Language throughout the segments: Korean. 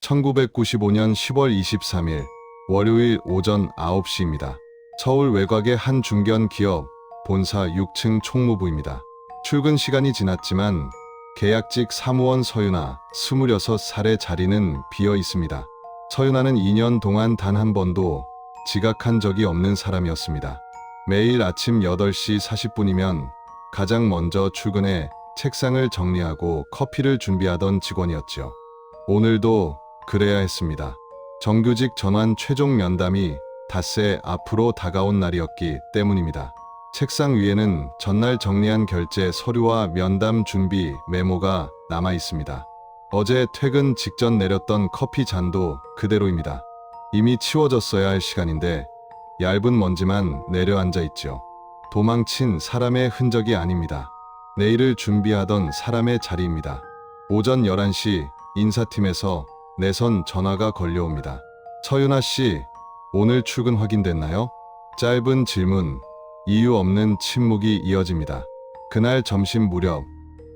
1995년 10월 23일 월요일 오전 9시입니다. 서울 외곽의 한 중견 기업 본사 6층 총무부입니다. 출근 시간이 지났지만 계약직 사무원 서윤아 26살의 자리는 비어 있습니다. 서윤아는 2년 동안 단 한 번도 지각한 적이 없는 사람이었습니다. 매일 아침 8시 40분이면 가장 먼저 출근해 책상을 정리하고 커피를 준비하던 직원이었죠. 오늘도 그래야 했습니다. 정규직 전환 최종 면담이 닷새 앞으로 다가온 날이었기 때문입니다. 책상 위에는 전날 정리한 결제 서류와 면담 준비 메모가 남아 있습니다. 어제 퇴근 직전 내렸던 커피 잔도 그대로입니다. 이미 치워졌어야 할 시간인데 얇은 먼지만 내려앉아 있죠. 도망친 사람의 흔적이 아닙니다. 내일을 준비하던 사람의 자리입니다. 오전 11시 인사팀에서 내선 전화가 걸려옵니다. 서윤아 씨, 오늘 출근 확인됐나요? 짧은 질문, 이유 없는 침묵이 이어집니다. 그날 점심 무렵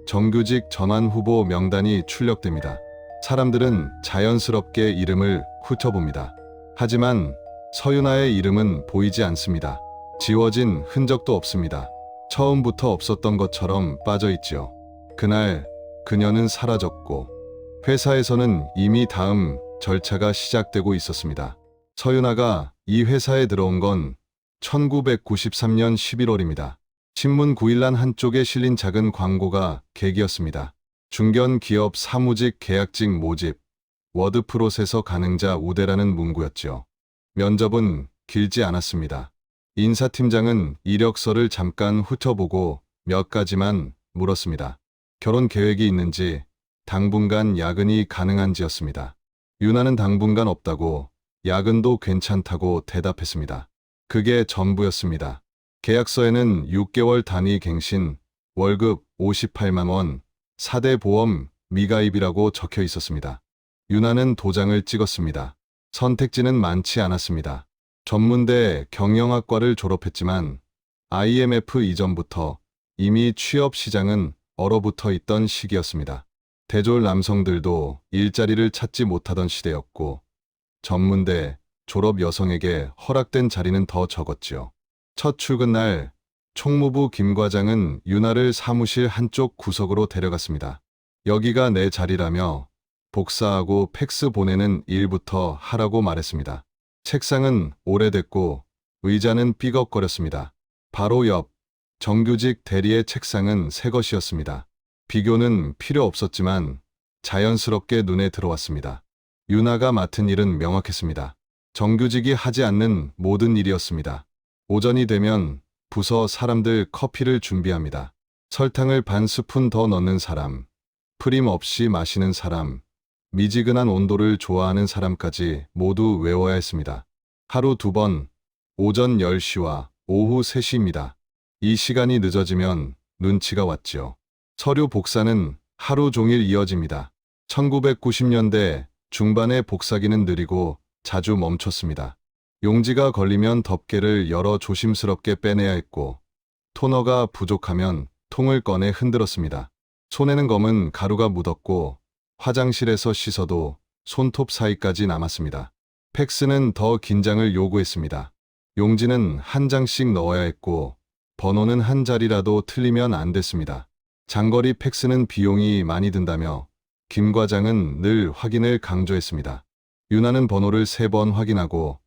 정규직 전환 후보 명단이 출력됩니다. 사람들은 자연스럽게 이름을 훑어봅니다. 하지만 서윤아의 이름은 보이지 않습니다. 지워진 흔적도 없습니다. 처음부터 없었던 것처럼 빠져있지요. 그날 그녀는 사라졌고 회사에서는 이미 다음 절차가 시작되고 있었습니다. 서윤아가 이 회사에 들어온 건 1993년 11월입니다. 신문 9일란 한쪽에 실린 작은 광고가 계기였습니다. 중견 기업 사무직 계약직 모집, 워드프로세서 가능자 우대라는 문구였죠. 면접은 길지 않았습니다. 인사팀장은 이력서를 잠깐 훑어보고 몇 가지만 물었습니다. 결혼 계획이 있는지, 당분간 야근이 가능한지였습니다. 유나는 당분간 없다고, 야근도 괜찮다고 대답했습니다. 그게 전부였습니다. 계약서에는 6개월 단위 갱신, 월급 58만 원, 4대 보험 미가입이라고 적혀 있었습니다. 유나는 도장을 찍었습니다. 선택지는 많지 않았습니다. 전문대 경영학과를 졸업했지만 IMF 이전부터 이미 취업 시장은 얼어붙어 있던 시기였습니다. 대졸 남성들도 일자리를 찾지 못하던 시대였고 전문대 졸업 여성에게 허락된 자리는 더 적었지요. 첫 출근 날 총무부 김 과장은 유나를 사무실 한쪽 구석으로 데려갔습니다. 여기가 내 자리라며 복사하고 팩스 보내는 일부터 하라고 말했습니다. 책상은 오래됐고 의자는 삐걱거렸습니다. 바로 옆 정규직 대리의 책상은 새 것이었습니다. 비교는 필요 없었지만 자연스럽게 눈에 들어왔습니다. 유나가 맡은 일은 명확했습니다. 정규직이 하지 않는 모든 일이었습니다. 오전이 되면 부서 사람들 커피를 준비합니다. 설탕을 반 스푼 더 넣는 사람, 프림 없이 마시는 사람, 미지근한 온도를 좋아하는 사람까지 모두 외워야 했습니다. 하루 2번, 오전 10시와 오후 3시입니다. 이 시간이 늦어지면 눈치가 왔지요. 서류 복사는 하루 종일 이어집니다. 1990년대 중반의 복사기는 느리고 자주 멈췄습니다. 용지가 걸리면 덮개를 열어 조심스럽게 빼내야 했고 토너가 부족하면 통을 꺼내 흔들었습니다. 손에는 검은 가루가 묻었고 화장실에서 씻어도 손톱 사이까지 남았습니다. 팩스는 더 긴장을 요구했습니다. 용지는 한 장씩 넣어야 했고 번호는 한 자리라도 틀리면 안 됐습니다. 장거리 팩스는 비용이 많이 든다며 김 과장은 늘 확인을 강조했습니다. 유나는 번호를 3번 확인하고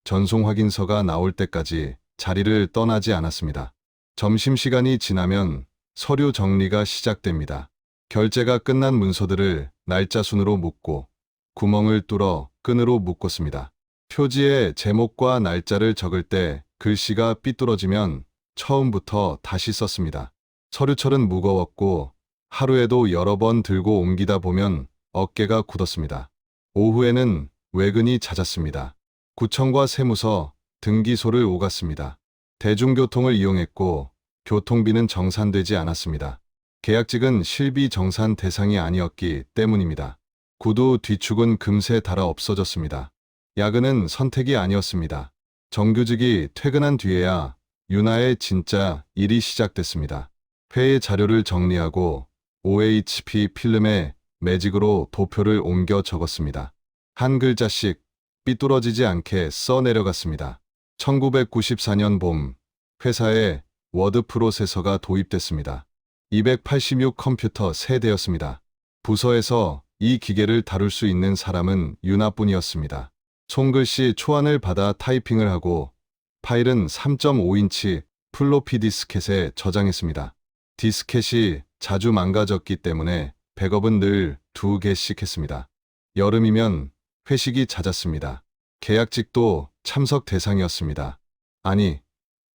전송 확인서가 나올 때까지 자리를 떠나지 않았습니다. 점심시간이 지나면 서류 정리가 시작됩니다. 결제가 끝난 문서들을 날짜 순으로 묶고 구멍을 뚫어 끈으로 묶었습니다. 표지에 제목과 날짜를 적을 때 글씨가 삐뚤어지면 처음부터 다시 썼습니다. 서류철은 무거웠고 하루에도 여러 번 들고 옮기다 보면 어깨가 굳었습니다. 오후에는 외근이 잦았습니다. 구청과 세무서, 등기소를 오갔습니다. 대중교통을 이용했고 교통비는 정산되지 않았습니다. 계약직은 실비 정산 대상이 아니었기 때문입니다. 구두 뒤축은 금세 닳아 없어졌습니다. 야근은 선택이 아니었습니다. 정규직이 퇴근한 뒤에야 유나의 진짜 일이 시작됐습니다. 회의 자료를 정리하고 OHP 필름에 매직으로 도표를 옮겨 적었습니다. 한 글자씩 삐뚤어지지 않게 써 내려갔습니다. 1994년 봄, 회사에 워드 프로세서가 도입됐습니다. 286 컴퓨터 세대였습니다. 부서에서 이 기계를 다룰 수 있는 사람은 유나뿐이었습니다. 손글씨 초안을 받아 타이핑을 하고 파일은 3.5인치 플로피 디스켓에 저장했습니다. 디스켓이 자주 망가졌기 때문에 백업은 늘 2개씩 했습니다. 여름이면 회식이 잦았습니다. 계약직도 참석 대상이었습니다. 아니,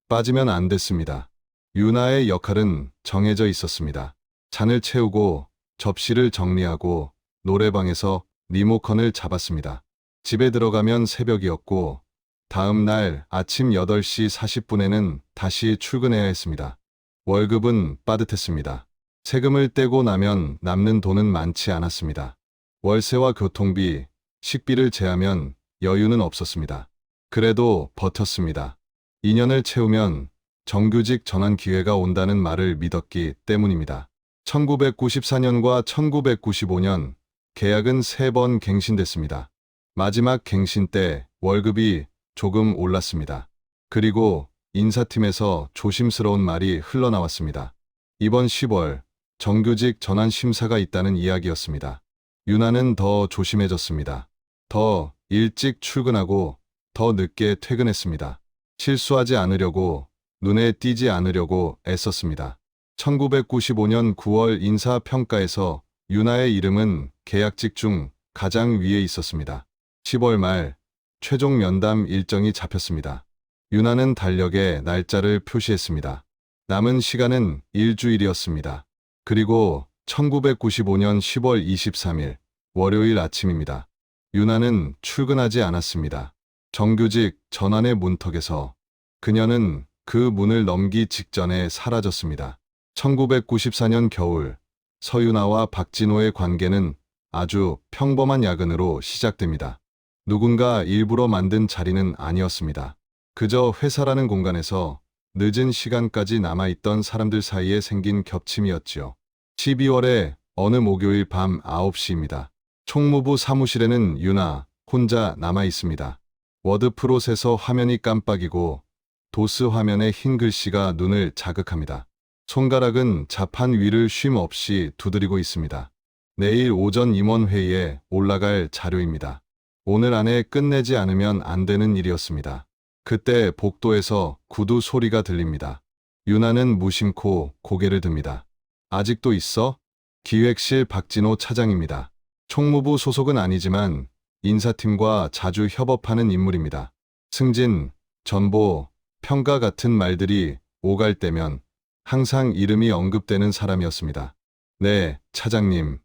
빠지면 안 됐습니다. 유나의 역할은 정해져 있었습니다. 잔을 채우고 접시를 정리하고 노래방에서 리모컨을 잡았습니다. 집에 들어가면 새벽이었고 다음 날 아침 8시 40분에는 다시 출근해야 했습니다. 월급은 빠듯했습니다. 세금을 떼고 나면 남는 돈은 많지 않았습니다. 월세와 교통비, 식비를 제하면 여유는 없었습니다. 그래도 버텼습니다. 2년을 채우면 정규직 전환 기회가 온다는 말을 믿었기 때문입니다. 1994년과 1995년 계약은 3번 갱신됐습니다. 마지막 갱신 때 월급이 조금 올랐습니다. 그리고 인사팀에서 조심스러운 말이 흘러나왔습니다. 이번 10월 정규직 전환 심사가 있다는 이야기였습니다. 유나는 더 조심해졌습니다. 더 일찍 출근하고 더 늦게 퇴근했습니다. 실수하지 않으려고, 눈에 띄지 않으려고 애썼습니다. 1995년 9월 인사평가에서 유나의 이름은 계약직 중 가장 위에 있었습니다. 10월 말 최종 면담 일정이 잡혔습니다. 유나는 달력에 날짜를 표시했습니다. 남은 시간은 일주일이었습니다. 그리고 1995년 10월 23일 월요일 아침입니다. 유나는 출근하지 않았습니다. 정규직 전환의 문턱에서 그녀는 그 문을 넘기 직전에 사라졌습니다. 1994년 겨울 서유나와 박진호의 관계는 아주 평범한 야근으로 시작됩니다. 누군가 일부러 만든 자리는 아니었습니다. 그저 회사라는 공간에서 늦은 시간까지 남아있던 사람들 사이에 생긴 겹침이었지요. 12월의 어느 목요일 밤 9시입니다. 총무부 사무실에는 유나 혼자 남아있습니다. 워드 프로세서 화면이 깜빡이고 도스 화면에 흰 글씨가 눈을 자극합니다. 손가락은 자판 위를 쉼 없이 두드리고 있습니다. 내일 오전 임원회의에 올라갈 자료입니다. 오늘 안에 끝내지 않으면 안 되는 일이었습니다. 그때 복도에서 구두 소리가 들립니다. 유나는 무심코 고개를 듭니다. 아직도 있어? 기획실 박진호 차장입니다. 총무부 소속은 아니지만 인사팀과 자주 협업하는 인물입니다. 승진, 전보, 평가 같은 말들이 오갈 때면 항상 이름이 언급되는 사람이었습니다. 네, 차장님.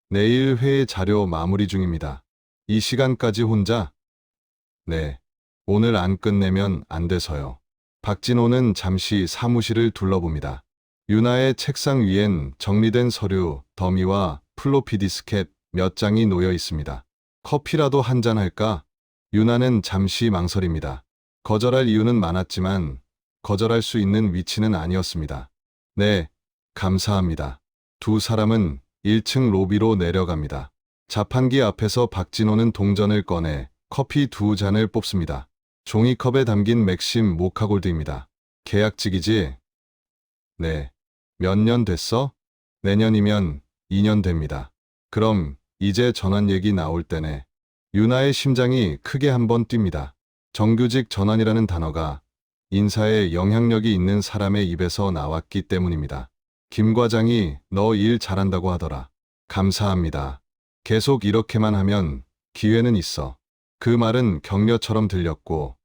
내일 회의 자료 마무리 중입니다. 이 시간까지 혼자? 네. 오늘 안 끝내면 안 돼서요. 박진호는 잠시 사무실을 둘러봅니다. 유나의 책상 위엔 정리된 서류, 더미와 플로피 디스켓 몇 장이 놓여 있습니다. 커피라도 한잔 할까? 유나는 잠시 망설입니다. 거절할 이유는 많았지만 거절할 수 있는 위치는 아니었습니다. 네, 감사합니다. 두 사람은 1층 로비로 내려갑니다. 자판기 앞에서 박진호는 동전을 꺼내 커피 2잔을 뽑습니다. 종이컵에 담긴 맥심 모카골드입니다. 계약직이지? 네. 몇 년 됐어? 내년이면 2년 됩니다. 그럼 이제 전환 얘기 나올 때네. 유나의 심장이 크게 한번 뜁니다. 정규직 전환이라는 단어가 인사에 영향력이 있는 사람의 입에서 나왔기 때문입니다. 김 과장이 너 일 잘한다고 하더라. 감사합니다. 계속 이렇게만 하면 기회는 있어. 그 말은 격려처럼 들렸고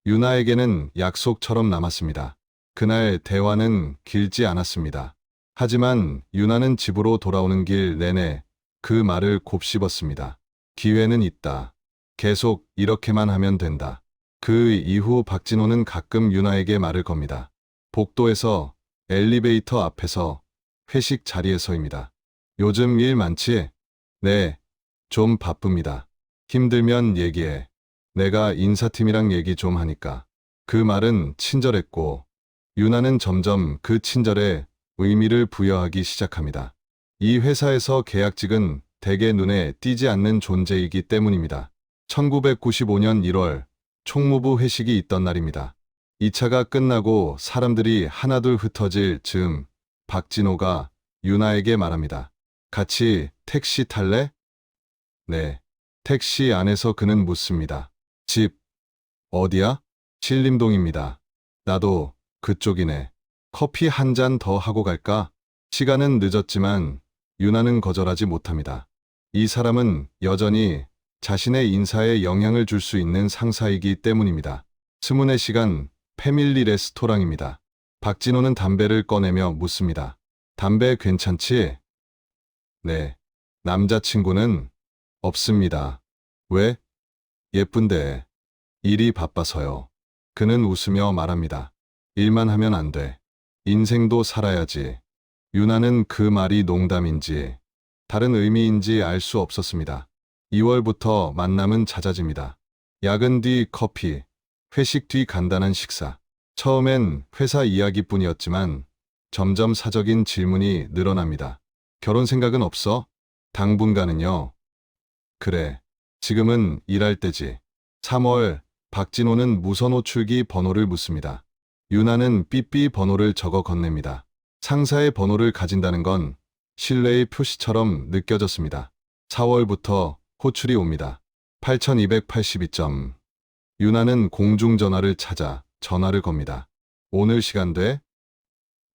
유나에게는 약속처럼 남았습니다. 그날 대화는 길지 않았습니다. 하지만 유나는 집으로 돌아오는 길 내내 그 말을 곱씹었습니다. 기회는 있다. 계속 이렇게만 하면 된다. 그 이후 박진호는 가끔 유나에게 말을 겁니다. 복도에서, 엘리베이터 앞에서, 회식 자리에서입니다. 요즘 일 많지? 네, 좀 바쁩니다. 힘들면 얘기해. 내가 인사팀이랑 얘기 좀 하니까. 그 말은 친절했고 유나는 점점 그 친절에 의미를 부여하기 시작합니다. 이 회사에서 계약직은 대개 눈에 띄지 않는 존재이기 때문입니다. 1995년 1월 총무부 회식이 있던 날입니다. 2차가 끝나고 사람들이 하나둘 흩어질 즈음 박진호가 유나에게 말합니다. 같이 택시 탈래? 네. 택시 안에서 그는 묻습니다. 집 어디야? 신림동입니다. 나도 그쪽이네. 커피 한 잔 더 하고 갈까? 시간은 늦었지만 유나는 거절하지 못합니다. 이 사람은 여전히 자신의 인사에 영향을 줄 수 있는 상사이기 때문입니다. 스문의 시간 패밀리 레스토랑입니다. 박진호는 담배를 꺼내며 묻습니다. 담배 괜찮지? 네. 남자친구는 없습니다. 왜? 예쁜데. 일이 바빠서요. 그는 웃으며 말합니다. 일만 하면 안 돼. 인생도 살아야지. 유나는 그 말이 농담인지 다른 의미인지 알 수 없었습니다. 2월부터 만남은 잦아집니다. 야근 뒤 커피, 회식 뒤 간단한 식사. 처음엔 회사 이야기뿐이었지만 점점 사적인 질문이 늘어납니다. 결혼 생각은 없어? 당분간은요. 그래. 지금은 일할 때지. 3월, 박진호는 무선호출기 번호를 묻습니다. 유나는 삐삐 번호를 적어 건넵니다. 상사의 번호를 가진다는 건 신뢰의 표시처럼 느껴졌습니다. 4월부터 호출이 옵니다. 8282점. 유나는 공중전화를 찾아 전화를 겁니다. 오늘 시간 돼?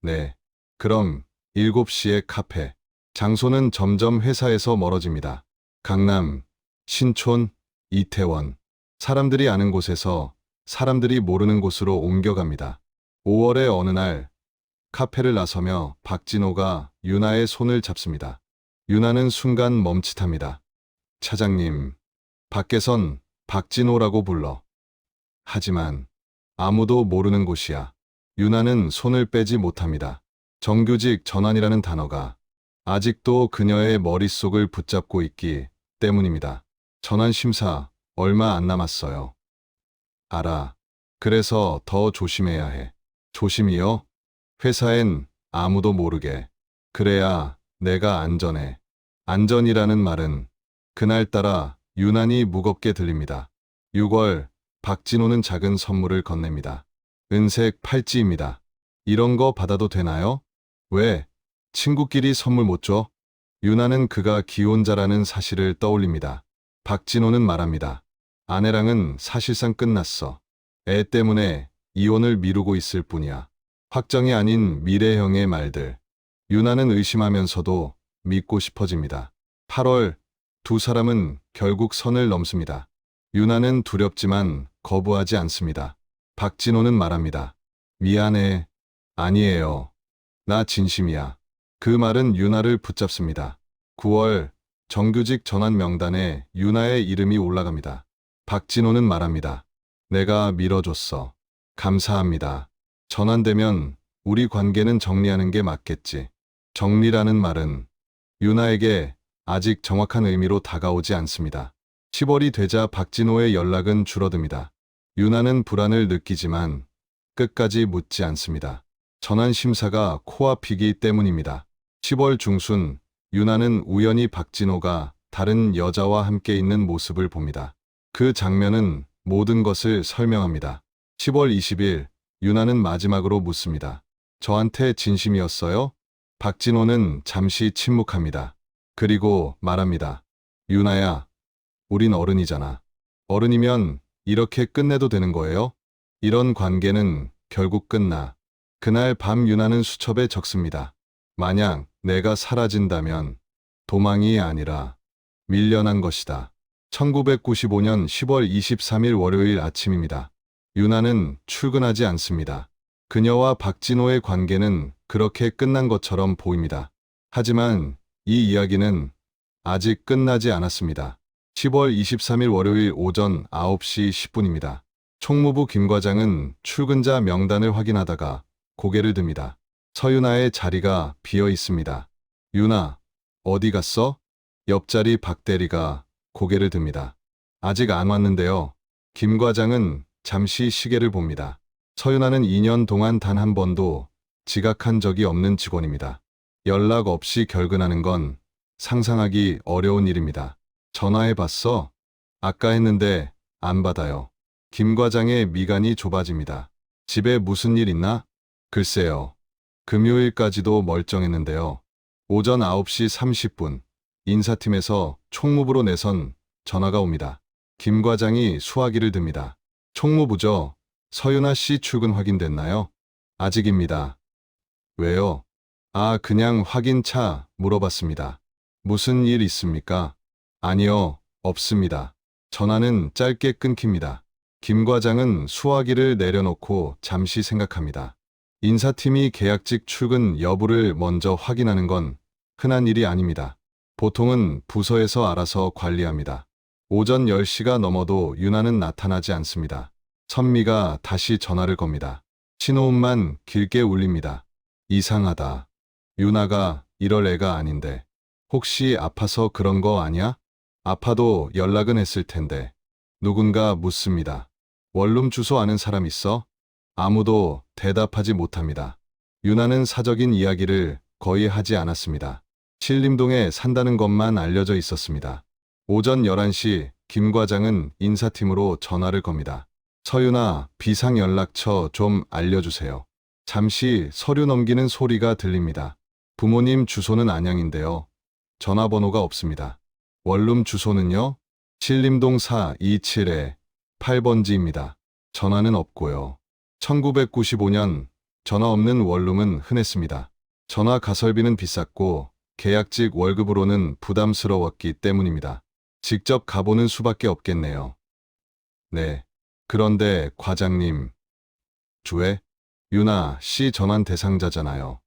네. 그럼 7시에 카페. 장소는 점점 회사에서 멀어집니다. 강남, 신촌, 이태원. 사람들이 아는 곳에서 사람들이 모르는 곳으로 옮겨갑니다. 5월의 어느 날 카페를 나서며 박진호가 유나의 손을 잡습니다. 유나는 순간 멈칫합니다. 차장님, 밖에선 박진호라고 불러. 하지만 아무도 모르는 곳이야. 유나는 손을 빼지 못합니다. 정규직 전환이라는 단어가 아직도 그녀의 머릿속을 붙잡고 있기 때문입니다. 전환 심사 얼마 안 남았어요. 알아. 그래서 더 조심해야 해. 조심이요? 회사엔 아무도 모르게. 그래야 내가 안전해. 안전이라는 말은 그날따라 유난히 무겁게 들립니다. 6월, 박진호는 작은 선물을 건넵니다. 은색 팔찌입니다. 이런 거 받아도 되나요? 왜? 친구끼리 선물 못 줘? 유나는 그가 기혼자라는 사실을 떠올립니다. 박진호는 말합니다. 아내랑은 사실상 끝났어. 애 때문에 이혼을 미루고 있을 뿐이야. 확정이 아닌 미래형의 말들. 유나는 의심하면서도 믿고 싶어집니다. 8월, 두 사람은 결국 선을 넘습니다. 유나는 두렵지만 거부하지 않습니다. 박진호는 말합니다. 미안해. 아니에요. 나 진심이야. 그 말은 유나를 붙잡습니다. 9월, 정규직 전환 명단에 유나의 이름이 올라갑니다. 박진호는 말합니다. 내가 밀어줬어. 감사합니다. 전환되면 우리 관계는 정리하는 게 맞겠지. 정리라는 말은 유나에게 아직 정확한 의미로 다가오지 않습니다. 10월이 되자 박진호의 연락은 줄어듭니다. 유나는 불안을 느끼지만 끝까지 묻지 않습니다. 전환 심사가 코앞이기 때문입니다. 10월 중순, 유나는 우연히 박진호가 다른 여자와 함께 있는 모습을 봅니다. 그 장면은 모든 것을 설명합니다. 10월 20일, 유나는 마지막으로 묻습니다. 저한테 진심이었어요? 박진호는 잠시 침묵합니다. 그리고 말합니다. 유나야, 우린 어른이잖아. 어른이면 이렇게 끝내도 되는 거예요? 이런 관계는 결국 끝나. 그날 밤 유나는 수첩에 적습니다. 만약 내가 사라진다면 도망이 아니라 밀려난 것이다. 1995년 10월 23일 월요일 아침입니다. 유나는 출근하지 않습니다. 그녀와 박진호의 관계는 그렇게 끝난 것처럼 보입니다. 하지만 이 이야기는 아직 끝나지 않았습니다. 10월 23일 월요일 오전 9시 10분입니다. 총무부 김 과장은 출근자 명단을 확인하다가 고개를 듭니다. 서유나의 자리가 비어 있습니다. 유나, 어디 갔어? 옆자리 박 대리가 고개를 듭니다. 아직 안 왔는데요. 김 과장은 잠시 시계를 봅니다. 서유나는 2년 동안 단 한 번도 지각한 적이 없는 직원입니다. 연락 없이 결근하는 건 상상하기 어려운 일입니다. 전화해 봤어? 아까 했는데 안 받아요. 김 과장의 미간이 좁아집니다. 집에 무슨 일 있나? 글쎄요. 금요일까지도 멀쩡했는데요. 오전 9시 30분 인사팀에서 총무부로 내선 전화가 옵니다. 김 과장이 수화기를 듭니다. 총무부죠. 서윤아 씨 출근 확인됐나요? 아직입니다. 왜요? 아, 그냥 확인차 물어봤습니다. 무슨 일 있습니까? 아니요, 없습니다. 전화는 짧게 끊깁니다. 김 과장은 수화기를 내려놓고 잠시 생각합니다. 인사팀이 계약직 출근 여부를 먼저 확인하는 건 흔한 일이 아닙니다. 보통은 부서에서 알아서 관리합니다. 오전 10시가 넘어도 유나는 나타나지 않습니다. 선미가 다시 전화를 겁니다. 신호음만 길게 울립니다. 이상하다. 유나가 이럴 애가 아닌데. 혹시 아파서 그런 거 아니야? 아파도 연락은 했을 텐데. 누군가 묻습니다. 원룸 주소 아는 사람 있어? 아무도 대답하지 못합니다. 유나는 사적인 이야기를 거의 하지 않았습니다. 신림동에 산다는 것만 알려져 있었습니다. 오전 11시 김 과장은 인사팀으로 전화를 겁니다. 서윤아, 비상 연락처 좀 알려주세요. 잠시 서류 넘기는 소리가 들립니다. 부모님 주소는 안양인데요. 전화번호가 없습니다. 원룸 주소는요? 신림동 427에 8번지입니다. 전화는 없고요. 1995년 전화 없는 원룸은 흔했습니다. 전화 가설비는 비쌌고 계약직 월급으로는 부담스러웠기 때문입니다. 직접 가보는 수밖에 없겠네요. 네. 그런데 과장님, 주에 유나 씨 전환 대상자잖아요.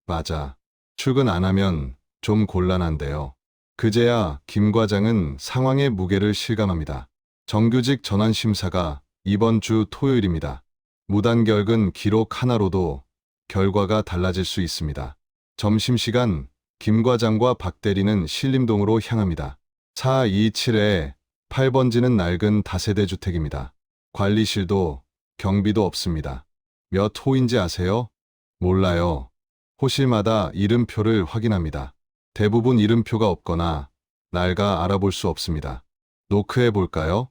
맞아. 출근 안 하면 좀 곤란한데요. 그제야 김 과장은 상황의 무게를 실감합니다. 정규직 전환 심사가 이번 주 토요일입니다. 무단결근 기록 하나로도 결과가 달라질 수 있습니다. 점심시간 김 과장과 박 대리는 신림동으로 향합니다. 427에 8번지는 낡은 다세대 주택입니다. 관리실도 경비도 없습니다. 몇 호인지 아세요? 몰라요. 호실마다 이름표를 확인합니다. 대부분 이름표가 없거나 낡아 알아볼 수 없습니다. 노크해 볼까요?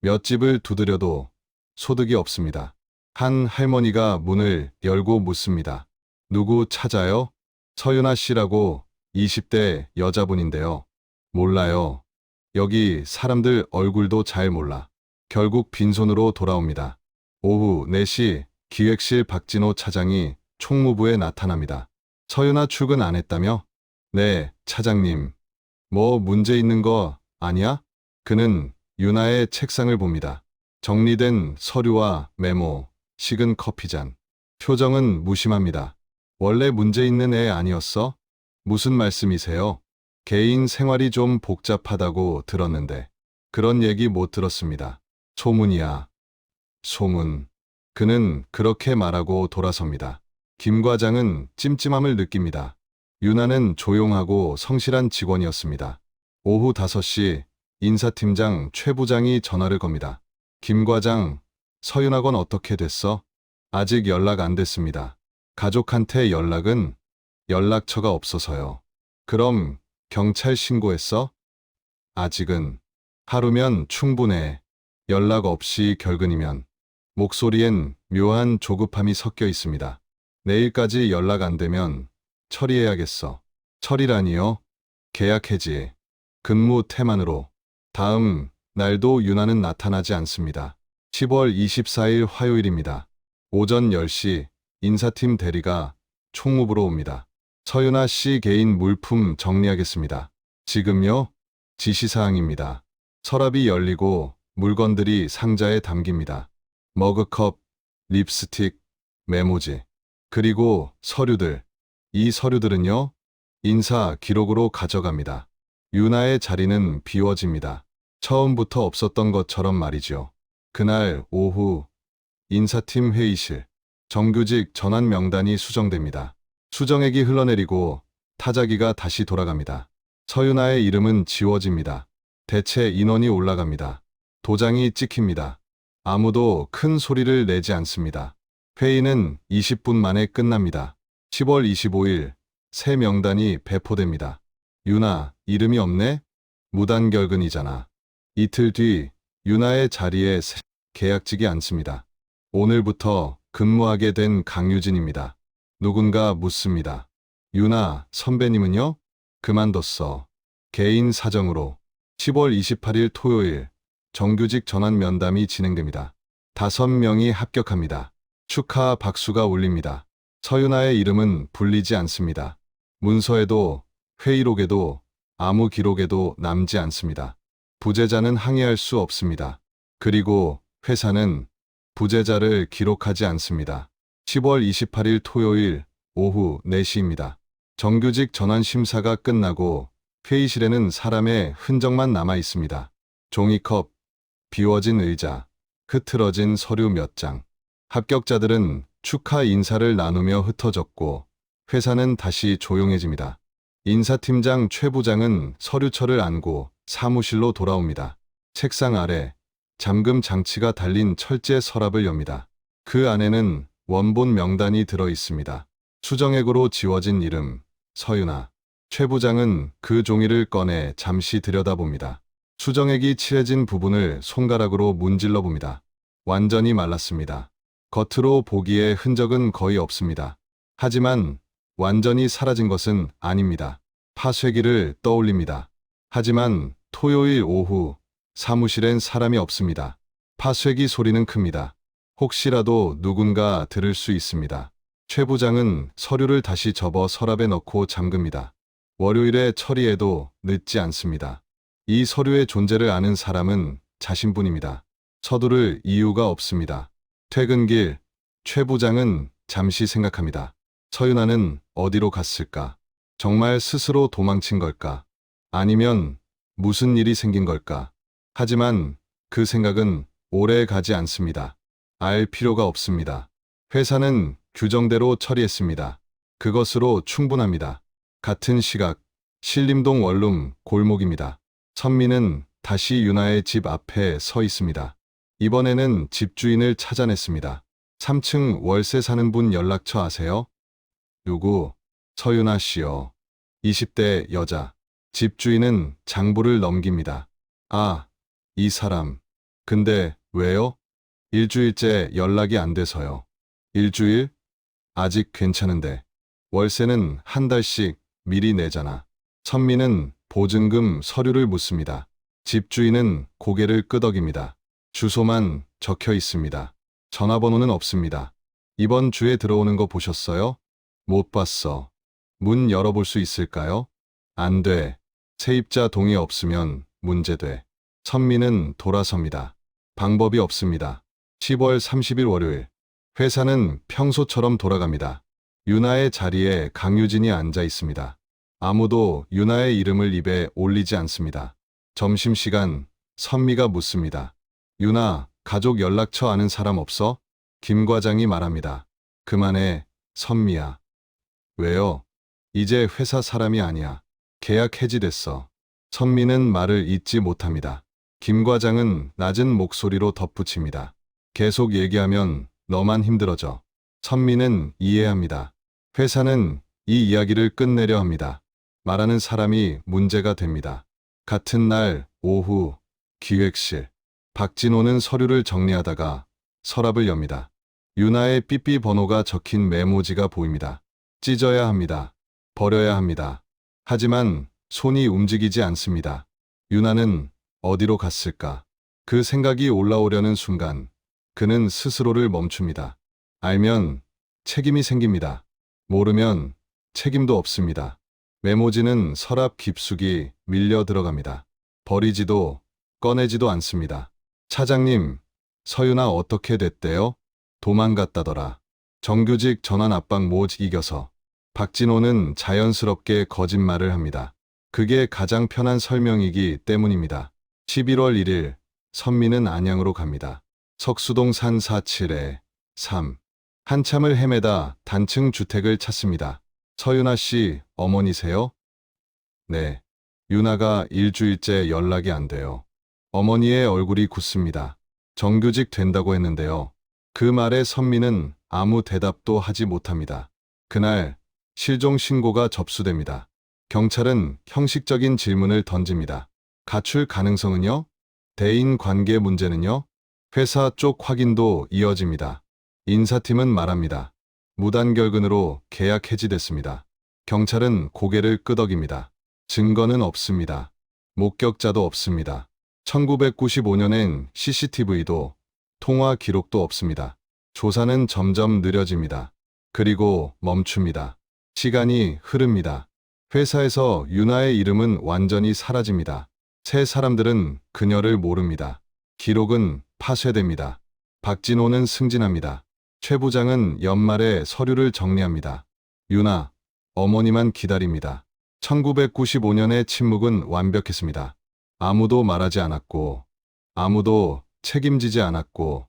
몇 집을 두드려도 소득이 없습니다. 한 할머니가 문을 열고 묻습니다. 누구 찾아요? 서윤아 씨라고 20대 여자분인데요. 몰라요. 여기 사람들 얼굴도 잘 몰라. 결국 빈손으로 돌아옵니다. 오후 4시 기획실 박진호 차장이 총무부에 나타납니다. 서윤아 출근 안 했다며? 네, 차장님. 뭐 문제 있는 거 아니야? 그는 유나의 책상을 봅니다. 정리된 서류와 메모, 식은 커피잔. 표정은 무심합니다. 원래 문제 있는 애 아니었어? 무슨 말씀이세요? 개인 생활이 좀 복잡하다고 들었는데. 그런 얘기 못 들었습니다. 소문이야. 소문. 그는 그렇게 말하고 돌아섭니다. 김 과장은 찜찜함을 느낍니다. 유나는 조용하고 성실한 직원이었습니다. 오후 5시 인사팀장 최 부장이 전화를 겁니다. 김 과장, 서윤학원 어떻게 됐어? 아직 연락 안 됐습니다. 가족한테 연락은? 연락처가 없어서요. 그럼 경찰 신고했어? 아직은. 하루면 충분해. 연락 없이 결근이면. 목소리엔 묘한 조급함이 섞여 있습니다. 내일까지 연락 안 되면 처리해야겠어. 처리라니요? 계약 해지. 근무 태만으로. 다음 날도 유나는 나타나지 않습니다. 10월 24일 화요일입니다. 오전 10시 인사팀 대리가 총무부로 옵니다. 서윤아 씨 개인 물품 정리하겠습니다. 지금요? 지시사항입니다. 서랍이 열리고 물건들이 상자에 담깁니다. 머그컵, 립스틱, 메모지, 그리고 서류들. 이 서류들은요? 인사 기록으로 가져갑니다. 유나의 자리는 비워집니다. 처음부터 없었던 것처럼 말이죠. 그날 오후 인사팀 회의실. 정규직 전환 명단이 수정됩니다. 수정액이 흘러내리고 타자기가 다시 돌아갑니다. 서윤아의 이름은 지워집니다. 대체 인원이 올라갑니다. 도장이 찍힙니다. 아무도 큰 소리를 내지 않습니다. 회의는 20분 만에 끝납니다. 10월 25일 새 명단이 배포됩니다. 유나, 이름이 없네? 무단결근이잖아. 이틀 뒤 유나의 자리에 계약직이 앉습니다. 오늘부터 근무하게 된 강유진입니다. 누군가 묻습니다. 유나 선배님은요? 그만뒀어. 개인 사정으로. 10월 28일 토요일 정규직 전환 면담이 진행됩니다. 5명이 합격합니다. 축하 박수가 울립니다. 서유나의 이름은 불리지 않습니다. 문서에도 회의록에도 아무 기록에도 남지 않습니다. 부재자는 항의할 수 없습니다. 그리고 회사는 부재자를 기록하지 않습니다. 10월 28일 토요일 오후 4시입니다. 정규직 전환 심사가 끝나고 회의실에는 사람의 흔적만 남아 있습니다. 종이컵, 비워진 의자, 흐트러진 서류 몇 장. 합격자들은 축하 인사를 나누며 흩어졌고 회사는 다시 조용해집니다. 인사팀장 최 부장은 서류철을 안고 사무실로 돌아옵니다. 책상 아래 잠금 장치가 달린 철제 서랍을 엽니다. 그 안에는 원본 명단이 들어 있습니다. 수정액으로 지워진 이름, 서유나. 최 부장은 그 종이를 꺼내 잠시 들여다봅니다. 수정액이 칠해진 부분을 손가락으로 문질러 봅니다. 완전히 말랐습니다. 겉으로 보기에 흔적은 거의 없습니다. 하지만 완전히 사라진 것은 아닙니다. 파쇄기를 떠올립니다. 하지만 토요일 오후 사무실엔 사람이 없습니다. 파쇄기 소리는 큽니다. 혹시라도 누군가 들을 수 있습니다. 최 부장은 서류를 다시 접어 서랍에 넣고 잠깁니다. 월요일에 처리해도 늦지 않습니다. 이 서류의 존재를 아는 사람은 자신뿐입니다. 서두를 이유가 없습니다. 퇴근길, 최 부장은 잠시 생각합니다. 서유나는 어디로 갔을까? 정말 스스로 도망친 걸까? 아니면 무슨 일이 생긴 걸까? 하지만 그 생각은 오래 가지 않습니다. 알 필요가 없습니다. 회사는 규정대로 처리했습니다. 그것으로 충분합니다. 같은 시각, 신림동 원룸 골목입니다. 선미는 다시 유나의 집 앞에 서 있습니다. 이번에는 집주인을 찾아냈습니다. 3층 월세 사는 분 연락처 아세요? 누구? 서유나 씨요. 20대 여자. 집주인은 장부를 넘깁니다. 아, 이 사람. 근데 왜요? 일주일째 연락이 안 돼서요. 일주일? 아직 괜찮은데. 월세는 한 달씩 미리 내잖아. 선미는 보증금 서류를 묻습니다. 집주인은 고개를 끄덕입니다. 주소만 적혀 있습니다. 전화번호는 없습니다. 이번 주에 들어오는 거 보셨어요? 못 봤어. 문 열어볼 수 있을까요? 안 돼. 세입자 동의 없으면 문제돼. 선미는 돌아섭니다. 방법이 없습니다. 10월 30일 월요일. 회사는 평소처럼 돌아갑니다. 유나의 자리에 강유진이 앉아 있습니다. 아무도 유나의 이름을 입에 올리지 않습니다. 점심시간, 선미가 묻습니다. 유나, 가족 연락처 아는 사람 없어? 김 과장이 말합니다. 그만해, 선미야. 왜요? 이제 회사 사람이 아니야. 계약 해지됐어. 선미는 말을 잇지 못합니다. 김 과장은 낮은 목소리로 덧붙입니다. 계속 얘기하면 너만 힘들어져. 선미는 이해합니다. 회사는 이 이야기를 끝내려 합니다. 말하는 사람이 문제가 됩니다. 같은 날 오후 기획실. 박진호는 서류를 정리하다가 서랍을 엽니다. 유나의 삐삐 번호가 적힌 메모지가 보입니다. 찢어야 합니다. 버려야 합니다. 하지만 손이 움직이지 않습니다. 유나는 어디로 갔을까? 그 생각이 올라오려는 순간 그는 스스로를 멈춥니다. 알면 책임이 생깁니다. 모르면 책임도 없습니다. 메모지는 서랍 깊숙이 밀려 들어갑니다. 버리지도 꺼내지도 않습니다. 차장님, 서유나 어떻게 됐대요? 도망갔다더라. 정규직 전환 압박 못 이겨서. 박진호는 자연스럽게 거짓말을 합니다. 그게 가장 편한 설명이기 때문입니다. 11월 1일, 선미는 안양으로 갑니다. 석수동 산 47에 3. 한참을 헤매다 단층 주택을 찾습니다. 서유나 씨 어머니세요? 네. 유나가 일주일째 연락이 안 돼요. 어머니의 얼굴이 굳습니다. 정규직 된다고 했는데요. 그 말에 선미는 아무 대답도 하지 못합니다. 그날 실종 신고가 접수됩니다. 경찰은 형식적인 질문을 던집니다. 가출 가능성은요? 대인 관계 문제는요? 회사 쪽 확인도 이어집니다. 인사팀은 말합니다. 무단결근으로 계약 해지됐습니다. 경찰은 고개를 끄덕입니다. 증거는 없습니다. 목격자도 없습니다. 1995년엔 CCTV도 통화 기록도 없습니다. 조사는 점점 느려집니다. 그리고 멈춥니다. 시간이 흐릅니다. 회사에서 유나의 이름은 완전히 사라집니다. 세 사람들은 그녀를 모릅니다. 기록은 파쇄됩니다. 박진호는 승진합니다. 최 부장은 연말에 서류를 정리합니다. 유나, 어머니만 기다립니다. 1995년의 침묵은 완벽했습니다. 아무도 말하지 않았고, 아무도 책임지지 않았고,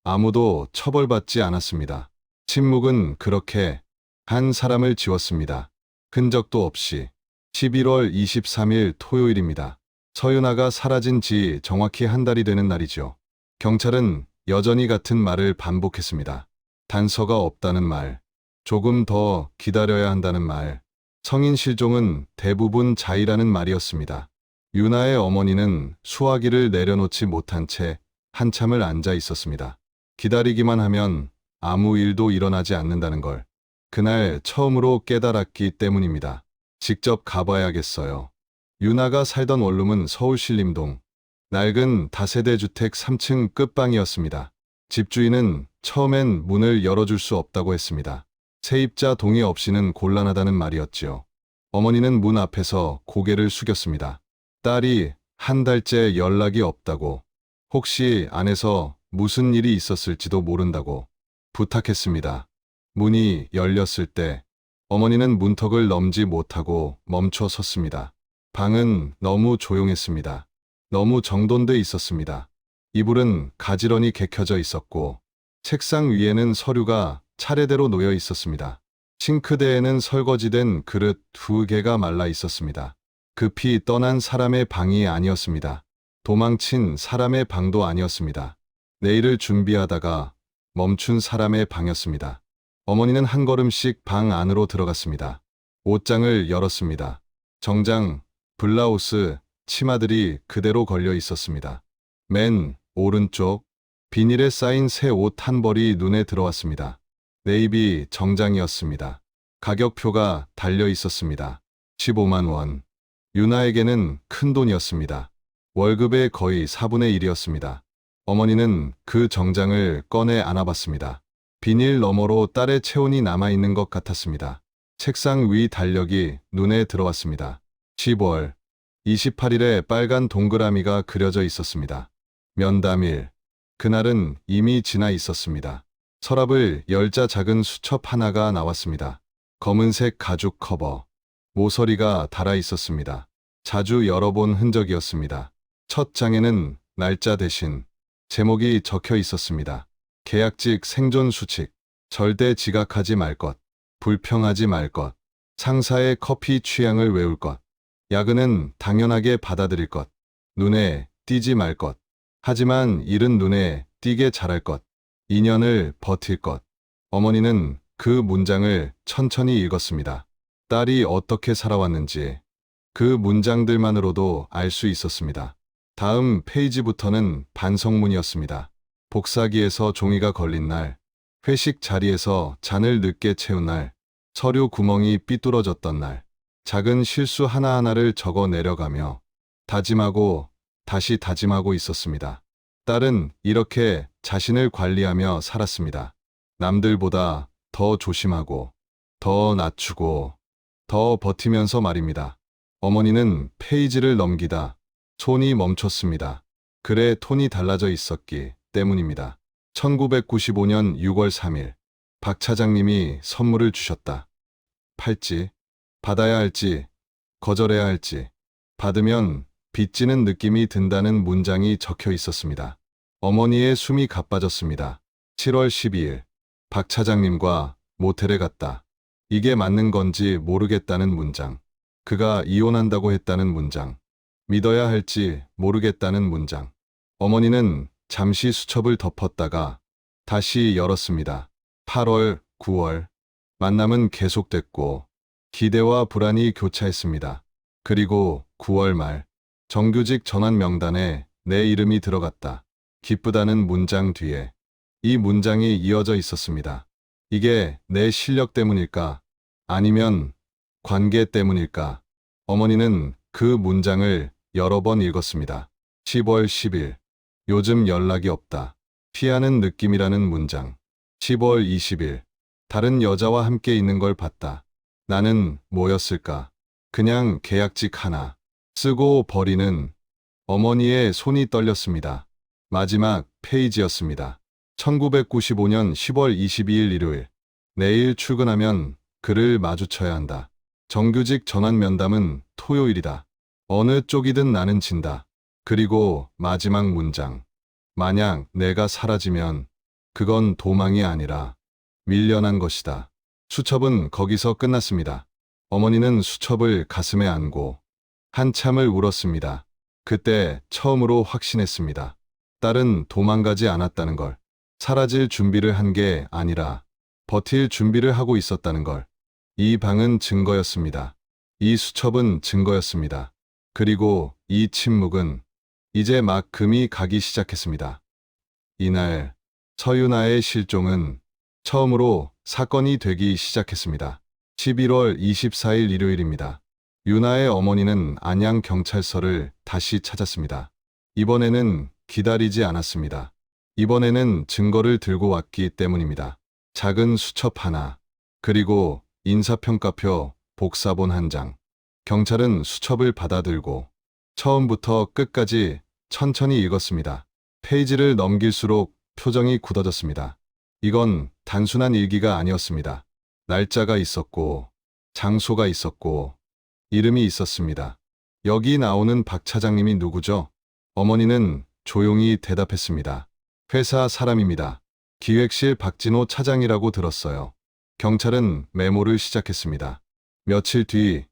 아무도 처벌받지 않았습니다. 침묵은 그렇게 한 사람을 지웠습니다. 흔적도 없이. 11월 23일 토요일입니다. 서윤아가 사라진 지 정확히 한 달이 되는 날이죠. 경찰은 여전히 같은 말을 반복했습니다. 단서가 없다는 말, 조금 더 기다려야 한다는 말, 성인 실종은 대부분 자의라는 말이었습니다. 유나의 어머니는 수화기를 내려놓지 못한 채 한참을 앉아 있었습니다. 기다리기만 하면 아무 일도 일어나지 않는다는 걸 그날 처음으로 깨달았기 때문입니다. 직접 가봐야겠어요. 유나가 살던 원룸은 서울 신림동 낡은 다세대 주택 3층 끝방이었습니다. 집주인은 처음엔 문을 열어줄 수 없다고 했습니다. 세입자 동의 없이는 곤란하다는 말이었지요. 어머니는 문 앞에서 고개를 숙였습니다. 딸이 한 달째 연락이 없다고, 혹시 안에서 무슨 일이 있었을지도 모른다고 부탁했습니다. 문이 열렸을 때 어머니는 문턱을 넘지 못하고 멈춰 섰습니다. 방은 너무 조용했습니다. 너무 정돈돼 있었습니다. 이불은 가지런히 개켜져 있었고 책상 위에는 서류가 차례대로 놓여 있었습니다. 싱크대에는 설거지된 그릇 2개가 말라 있었습니다. 급히 떠난 사람의 방이 아니었습니다. 도망친 사람의 방도 아니었습니다. 내일을 준비하다가 멈춘 사람의 방이었습니다. 어머니는 한 걸음씩 방 안으로 들어갔습니다. 옷장을 열었습니다. 정장, 블라우스, 치마들이 그대로 걸려 있었습니다. 맨 오른쪽, 비닐에 쌓인 새 옷 한 벌이 눈에 들어왔습니다. 네이비 정장이었습니다. 가격표가 달려 있었습니다. 15만 원. 유나에게는 큰 돈이었습니다. 월급의 거의 4분의 1이었습니다. 어머니는 그 정장을 꺼내 안아봤습니다. 비닐 너머로 딸의 체온이 남아있는 것 같았습니다. 책상 위 달력이 눈에 들어왔습니다. 10월 28일에 빨간 동그라미가 그려져 있었습니다. 면담일. 그날은 이미 지나 있었습니다. 서랍을 열자 작은 수첩 하나가 나왔습니다. 검은색 가죽 커버. 모서리가 달아 있었습니다. 자주 열어본 흔적이었습니다. 첫 장에는 날짜 대신 제목이 적혀 있었습니다. 계약직 생존 수칙. 절대 지각하지 말 것. 불평하지 말 것. 상사의 커피 취향을 외울 것. 야근은 당연하게 받아들일 것. 눈에 띄지 말 것. 하지만 일은 눈에 띄게 잘할 것. 2년을 버틸 것. 어머니는 그 문장을 천천히 읽었습니다. 딸이 어떻게 살아왔는지 그 문장들만으로도 알 수 있었습니다. 다음 페이지부터는 반성문이었습니다. 복사기에서 종이가 걸린 날, 회식 자리에서 잔을 늦게 채운 날, 서류 구멍이 삐뚤어졌던 날, 작은 실수 하나하나를 적어 내려가며 다짐하고 다시 다짐하고 있었습니다. 딸은 이렇게 자신을 관리하며 살았습니다. 남들보다 더 조심하고, 더 낮추고, 더 버티면서 말입니다. 어머니는 페이지를 넘기다 손이 멈췄습니다. 글의 톤이 달라져 있었기 때문입니다. 1995년 6월 3일 박 차장님이 선물을 주셨다. 팔지, 받아야 할지, 거절해야 할지, 받으면 빚지는 느낌이 든다는 문장이 적혀 있었습니다. 어머니의 숨이 가빠졌습니다. 7월 12일 박 차장님과 모텔에 갔다. 이게 맞는 건지 모르겠다는 문장. 그가 이혼한다고 했다는 문장. 믿어야 할지 모르겠다는 문장. 어머니는 잠시 수첩을 덮었다가 다시 열었습니다. 8월, 9월. 만남은 계속됐고 기대와 불안이 교차했습니다. 그리고 9월 말 정규직 전환 명단에 내 이름이 들어갔다. 기쁘다는 문장 뒤에 이 문장이 이어져 있었습니다. 이게 내 실력 때문일까? 아니면 관계 때문일까? 어머니는 그 문장을 여러 번 읽었습니다. 10월 10일. 요즘 연락이 없다. 피하는 느낌이라는 문장. 10월 20일. 다른 여자와 함께 있는 걸 봤다. 나는 뭐였을까? 그냥 계약직 하나. 쓰고 버리는. 어머니의 손이 떨렸습니다. 마지막 페이지였습니다. 1995년 10월 22일 일요일. 내일 출근하면 그를 마주쳐야 한다. 정규직 전환 면담은 토요일이다. 어느 쪽이든 나는 진다. 그리고 마지막 문장. 만약 내가 사라지면 그건 도망이 아니라 밀려난 것이다. 수첩은 거기서 끝났습니다. 어머니는 수첩을 가슴에 안고 한참을 울었습니다. 그때 처음으로 확신했습니다. 딸은 도망가지 않았다는 걸. 사라질 준비를 한 게 아니라 버틸 준비를 하고 있었다는 걸. 이 방은 증거였습니다. 이 수첩은 증거였습니다. 그리고 이 침묵은 이제 막 금이 가기 시작했습니다. 이날 서윤아의 실종은 처음으로 사건이 되기 시작했습니다. 11월 24일 일요일입니다. 윤아의 어머니는 안양경찰서를 다시 찾았습니다. 이번에는 기다리지 않았습니다. 이번에는 증거를 들고 왔기 때문입니다. 작은 수첩 하나, 그리고 인사평가표 복사본 한 장. 경찰은 수첩을 받아들고 처음부터 끝까지 천천히 읽었습니다. 페이지를 넘길수록 표정이 굳어졌습니다. 이건 단순한 일기가 아니었습니다. 날짜가 있었고, 장소가 있었고, 이름이 있었습니다. 여기 나오는 박 차장님이 누구죠? 어머니는 조용히 대답했습니다. 회사 사람입니다. 기획실 박진호 차장이라고 들었어요. 경찰은 메모를 시작했습니다. 며칠 뒤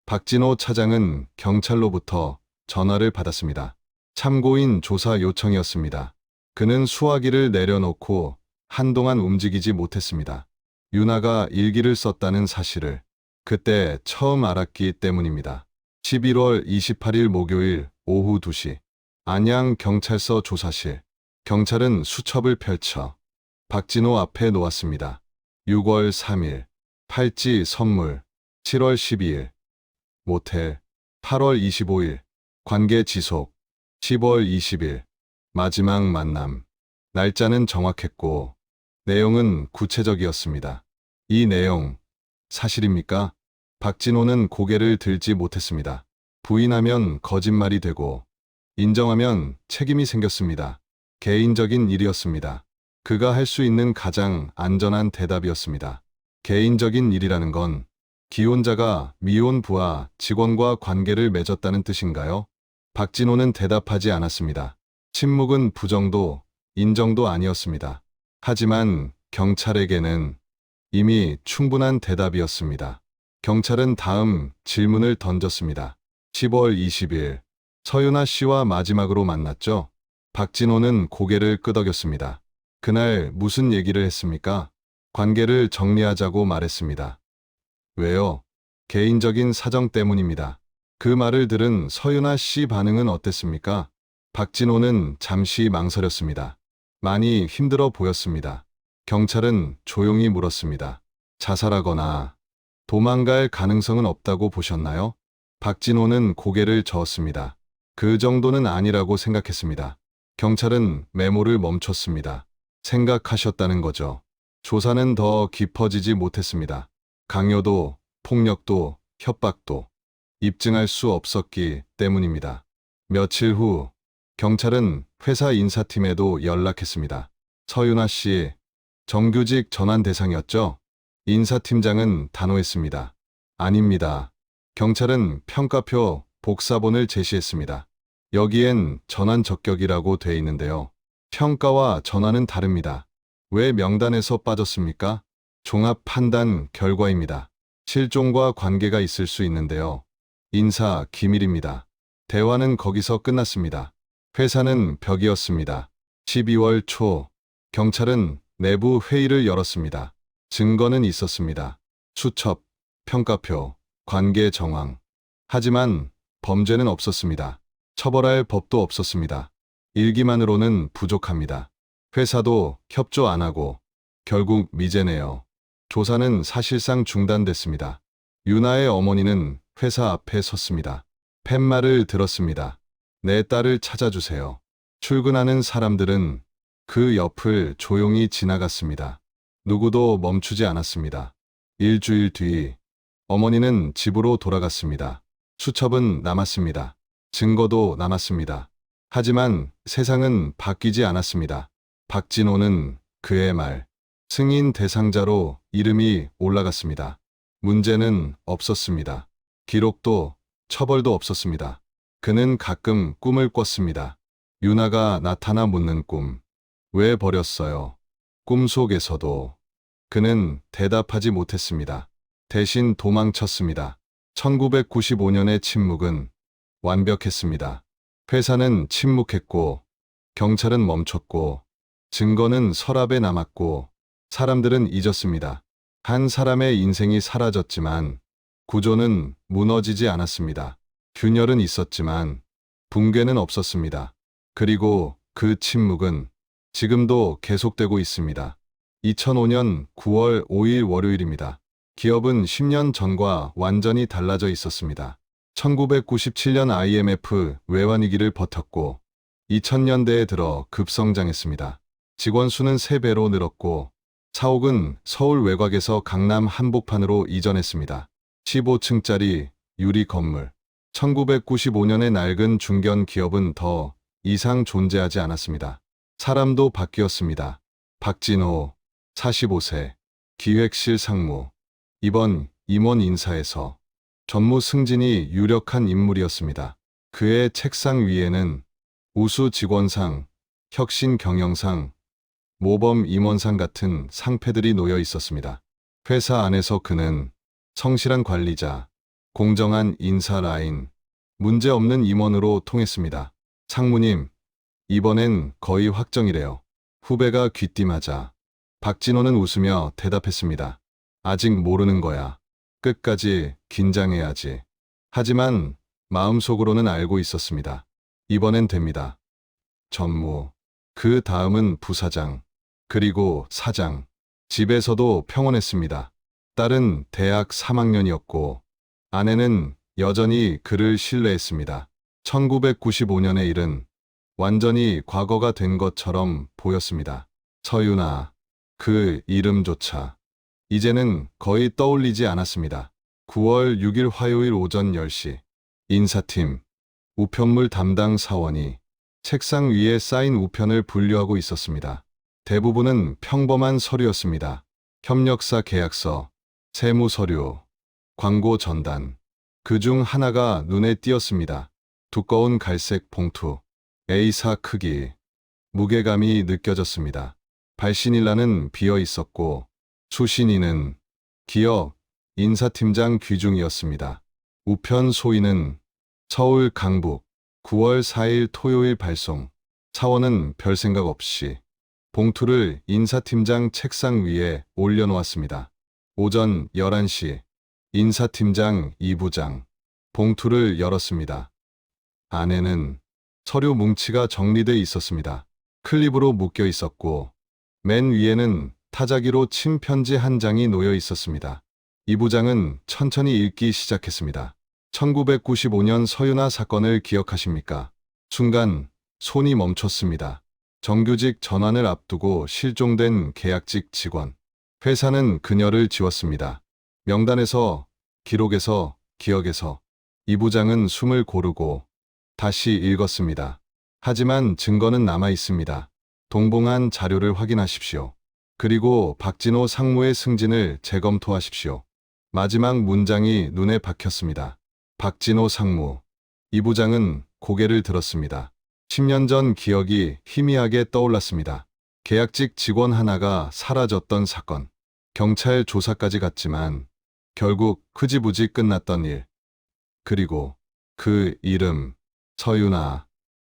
박진호 차장은 경찰로부터 전화를 받았습니다. 참고인 조사 요청이었습니다. 그는 수화기를 내려놓고 한동안 움직이지 못했습니다. 윤아가 일기를 썼다는 사실을 그때 처음 알았기 때문입니다. 11월 28일 목요일 오후 2시 안양경찰서 조사실. 경찰은 수첩을 펼쳐 박진호 앞에 놓았습니다. 6월 3일 팔찌 선물. 7월 12일 모텔. 8월 25일 관계 지속. 10월 20일 마지막 만남. 날짜는 정확했고 내용은 구체적이었습니다. 이 내용 사실입니까? 박진호는 고개를 들지 못했습니다. 부인하면 거짓말이 되고 인정하면 책임이 생겼습니다. 개인적인 일이었습니다. 그가 할 수 있는 가장 안전한 대답이었습니다. 개인적인 일이라는 건 기혼자가 미혼 부하 직원과 관계를 맺었다는 뜻인가요? 박진호는 대답하지 않았습니다. 침묵은 부정도 인정도 아니었습니다. 하지만 경찰에게는 이미 충분한 대답이었습니다. 경찰은 다음 질문을 던졌습니다. 10월 20일 서윤아 씨와 마지막으로 만났죠? 박진호는 고개를 끄덕였습니다. 그날 무슨 얘기를 했습니까? 관계를 정리하자고 말했습니다. 왜요? 개인적인 사정 때문입니다. 그 말을 들은 서윤아 씨 반응은 어땠습니까? 박진호는 잠시 망설였습니다. 많이 힘들어 보였습니다. 경찰은 조용히 물었습니다. 자살하거나 도망갈 가능성은 없다고 보셨나요? 박진호는 고개를 저었습니다. 그 정도는 아니라고 생각했습니다. 경찰은 메모를 멈췄습니다. 생각하셨다는 거죠. 조사는 더 깊어지지 못했습니다. 강요도, 폭력도, 협박도 입증할 수 없었기 때문입니다. 며칠 후 경찰은 회사 인사팀에도 연락했습니다. 서윤아 씨, 정규직 전환 대상이었죠? 인사팀장은 단호했습니다. 아닙니다. 경찰은 평가표 복사본을 제시했습니다. 여기엔 전환 적격이라고 돼 있는데요. 평가와 전환은 다릅니다. 왜 명단에서 빠졌습니까? 종합 판단 결과입니다. 실종과 관계가 있을 수 있는데요. 인사 기밀입니다. 대화는 거기서 끝났습니다. 회사는 벽이었습니다. 12월 초 경찰은 내부 회의를 열었습니다. 증거는 있었습니다. 수첩, 평가표, 관계 정황. 하지만 범죄는 없었습니다. 처벌할 법도 없었습니다. 일기만으로는 부족합니다. 회사도 협조 안 하고 결국 미제네요. 조사는 사실상 중단됐습니다. 유나의 어머니는 회사 앞에 섰습니다. 팻말을 들었습니다. 내 딸을 찾아주세요. 출근하는 사람들은 그 옆을 조용히 지나갔습니다. 누구도 멈추지 않았습니다. 일주일 뒤 어머니는 집으로 돌아갔습니다. 수첩은 남았습니다. 증거도 남았습니다. 하지만 세상은 바뀌지 않았습니다. 박진호는 그의 말, 승인 대상자로 이름이 올라갔습니다. 문제는 없었습니다. 기록도 처벌도 없었습니다. 그는 가끔 꿈을 꿨습니다. 유나가 나타나 묻는 꿈. 왜 버렸어요? 꿈속에서도 그는 대답하지 못했습니다. 대신 도망쳤습니다. 1995년의 침묵은 완벽했습니다. 회사는 침묵했고, 경찰은 멈췄고, 증거는 서랍에 남았고, 사람들은 잊었습니다. 한 사람의 인생이 사라졌지만, 구조는 무너지지 않았습니다. 균열은 있었지만, 붕괴는 없었습니다. 그리고 그 침묵은 지금도 계속되고 있습니다. 2005년 9월 5일 월요일입니다. 기업은 10년 전과 완전히 달라져 있었습니다. 1997년 IMF 외환위기를 버텼고 2000년대에 들어 급성장했습니다. 직원 수는 3배로 늘었고 사옥은 서울 외곽에서 강남 한복판으로 이전했습니다. 15층짜리 유리 건물. 1995년의 낡은 중견 기업은 더 이상 존재하지 않았습니다. 사람도 바뀌었습니다. 박진호, 45세, 기획실 상무. 이번 임원 인사에서 전무 승진이 유력한 인물이었습니다. 그의 책상 위에는 우수 직원상, 혁신 경영상, 모범 임원상 같은 상패들이 놓여 있었습니다. 회사 안에서 그는 성실한 관리자, 공정한 인사 라인, 문제없는 임원으로 통했습니다. 상무님, 이번엔 거의 확정이래요. 후배가 귀띔하자 박진호는 웃으며 대답했습니다. 아직 모르는 거야. 끝까지 긴장해야지. 하지만 마음속으로는 알고 있었습니다. 이번엔 됩니다. 전무, 그 다음은 부사장, 그리고 사장. 집에서도 평온했습니다. 딸은 대학 3학년이었고 아내는 여전히 그를 신뢰했습니다. 1995년의 일은 완전히 과거가 된 것처럼 보였습니다. 서유나, 그 이름조차 이제는 거의 떠올리지 않았습니다. 9월 6일 화요일 오전 10시 인사팀 우편물 담당 사원이 책상 위에 쌓인 우편을 분류하고 있었습니다. 대부분은 평범한 서류였습니다. 협력사 계약서, 세무 서류, 광고 전단. 그중 하나가 눈에 띄었습니다. 두꺼운 갈색 봉투, A4 크기, 무게감이 느껴졌습니다. 발신일란은 비어 있었고 수신인은 기업 인사팀장 귀중이었습니다. 우편 소인은 서울 강북 9월 4일 토요일 발송. 사원은 별 생각 없이 봉투를 인사팀장 책상 위에 올려놓았습니다. 오전 11시 인사팀장 2부장 봉투를 열었습니다. 안에는 서류 뭉치가 정리돼 있었습니다. 클립으로 묶여 있었고 맨 위에는 타자기로 친 편지 한 장이 놓여 있었습니다. 이 부장은 천천히 읽기 시작했습니다. 1995년 서유나 사건을 기억하십니까? 순간 손이 멈췄습니다. 정규직 전환을 앞두고 실종된 계약직 직원. 회사는 그녀를 지웠습니다. 명단에서, 기록에서, 기억에서. 이 부장은 숨을 고르고 다시 읽었습니다. 하지만 증거는 남아 있습니다. 동봉한 자료를 확인하십시오. 그리고 박진호 상무의 승진을 재검토하십시오. 마지막 문장이 눈에 박혔습니다. 박진호 상무. 이 부장은 고개를 들었습니다. 10년 전 기억이 희미하게 떠올랐습니다. 계약직 직원 하나가 사라졌던 사건. 경찰 조사까지 갔지만 결국 흐지부지 끝났던 일. 그리고 그 이름, 서유나.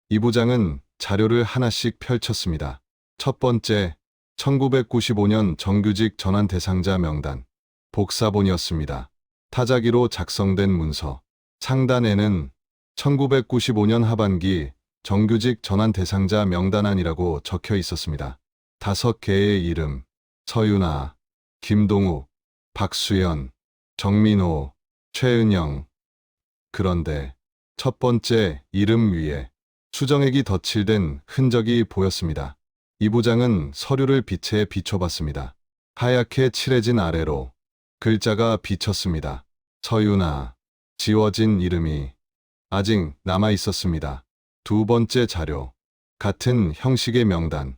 이 부장은 자료를 하나씩 펼쳤습니다. 첫 번째, 1995년 정규직 전환 대상자 명단. 복사본이었습니다. 타자기로 작성된 문서. 상단에는 1995년 하반기 정규직 전환 대상자 명단안이라고 적혀 있었습니다. 5개의 이름, 서윤아, 김동욱, 박수연, 정민호, 최은영. 그런데 첫 번째 이름 위에 수정액이 덧칠된 흔적이 보였습니다. 이 부장은 서류를 빛에 비춰봤습니다. 하얗게 칠해진 아래로 글자가 비쳤습니다. 서윤아, 지워진 이름이 아직 남아 있었습니다. 두 번째 자료, 같은 형식의 명단.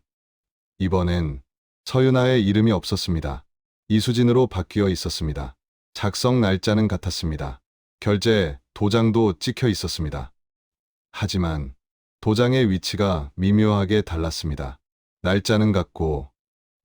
이번엔 서윤아의 이름이 없었습니다. 이수진으로 바뀌어 있었습니다. 작성 날짜는 같았습니다. 결제 도장도 찍혀 있었습니다. 하지만 도장의 위치가 미묘하게 달랐습니다. 날짜는 같고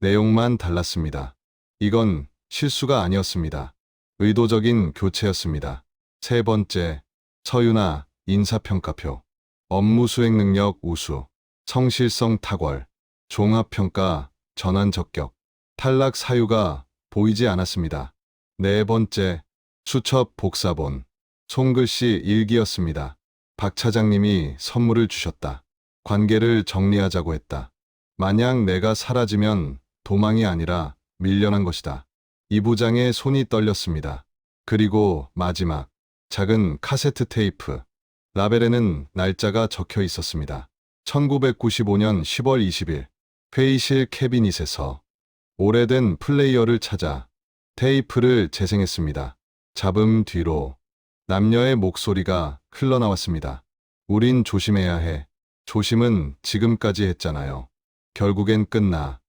내용만 달랐습니다. 이건 실수가 아니었습니다. 의도적인 교체였습니다. 세 번째, 서윤아 인사평가표. 업무 수행 능력 우수, 성실성 탁월, 종합평가 전환 적격, 탈락 사유가 보이지 않았습니다. 네 번째, 수첩 복사본, 손글씨 일기였습니다. 박 차장님이 선물을 주셨다. 관계를 정리하자고 했다. 만약 내가 사라지면 도망이 아니라 밀려난 것이다. 이 부장의 손이 떨렸습니다. 그리고 마지막, 작은 카세트 테이프. 라벨에는 날짜가 적혀 있었습니다. 1995년 10월 20일, 회의실 캐비닛에서 오래된 플레이어를 찾아 테이프를 재생했습니다. 잡음 뒤로 남녀의 목소리가 흘러나왔습니다. 우린 조심해야 해. 조심은 지금까지 했잖아요. 결국엔 끝나.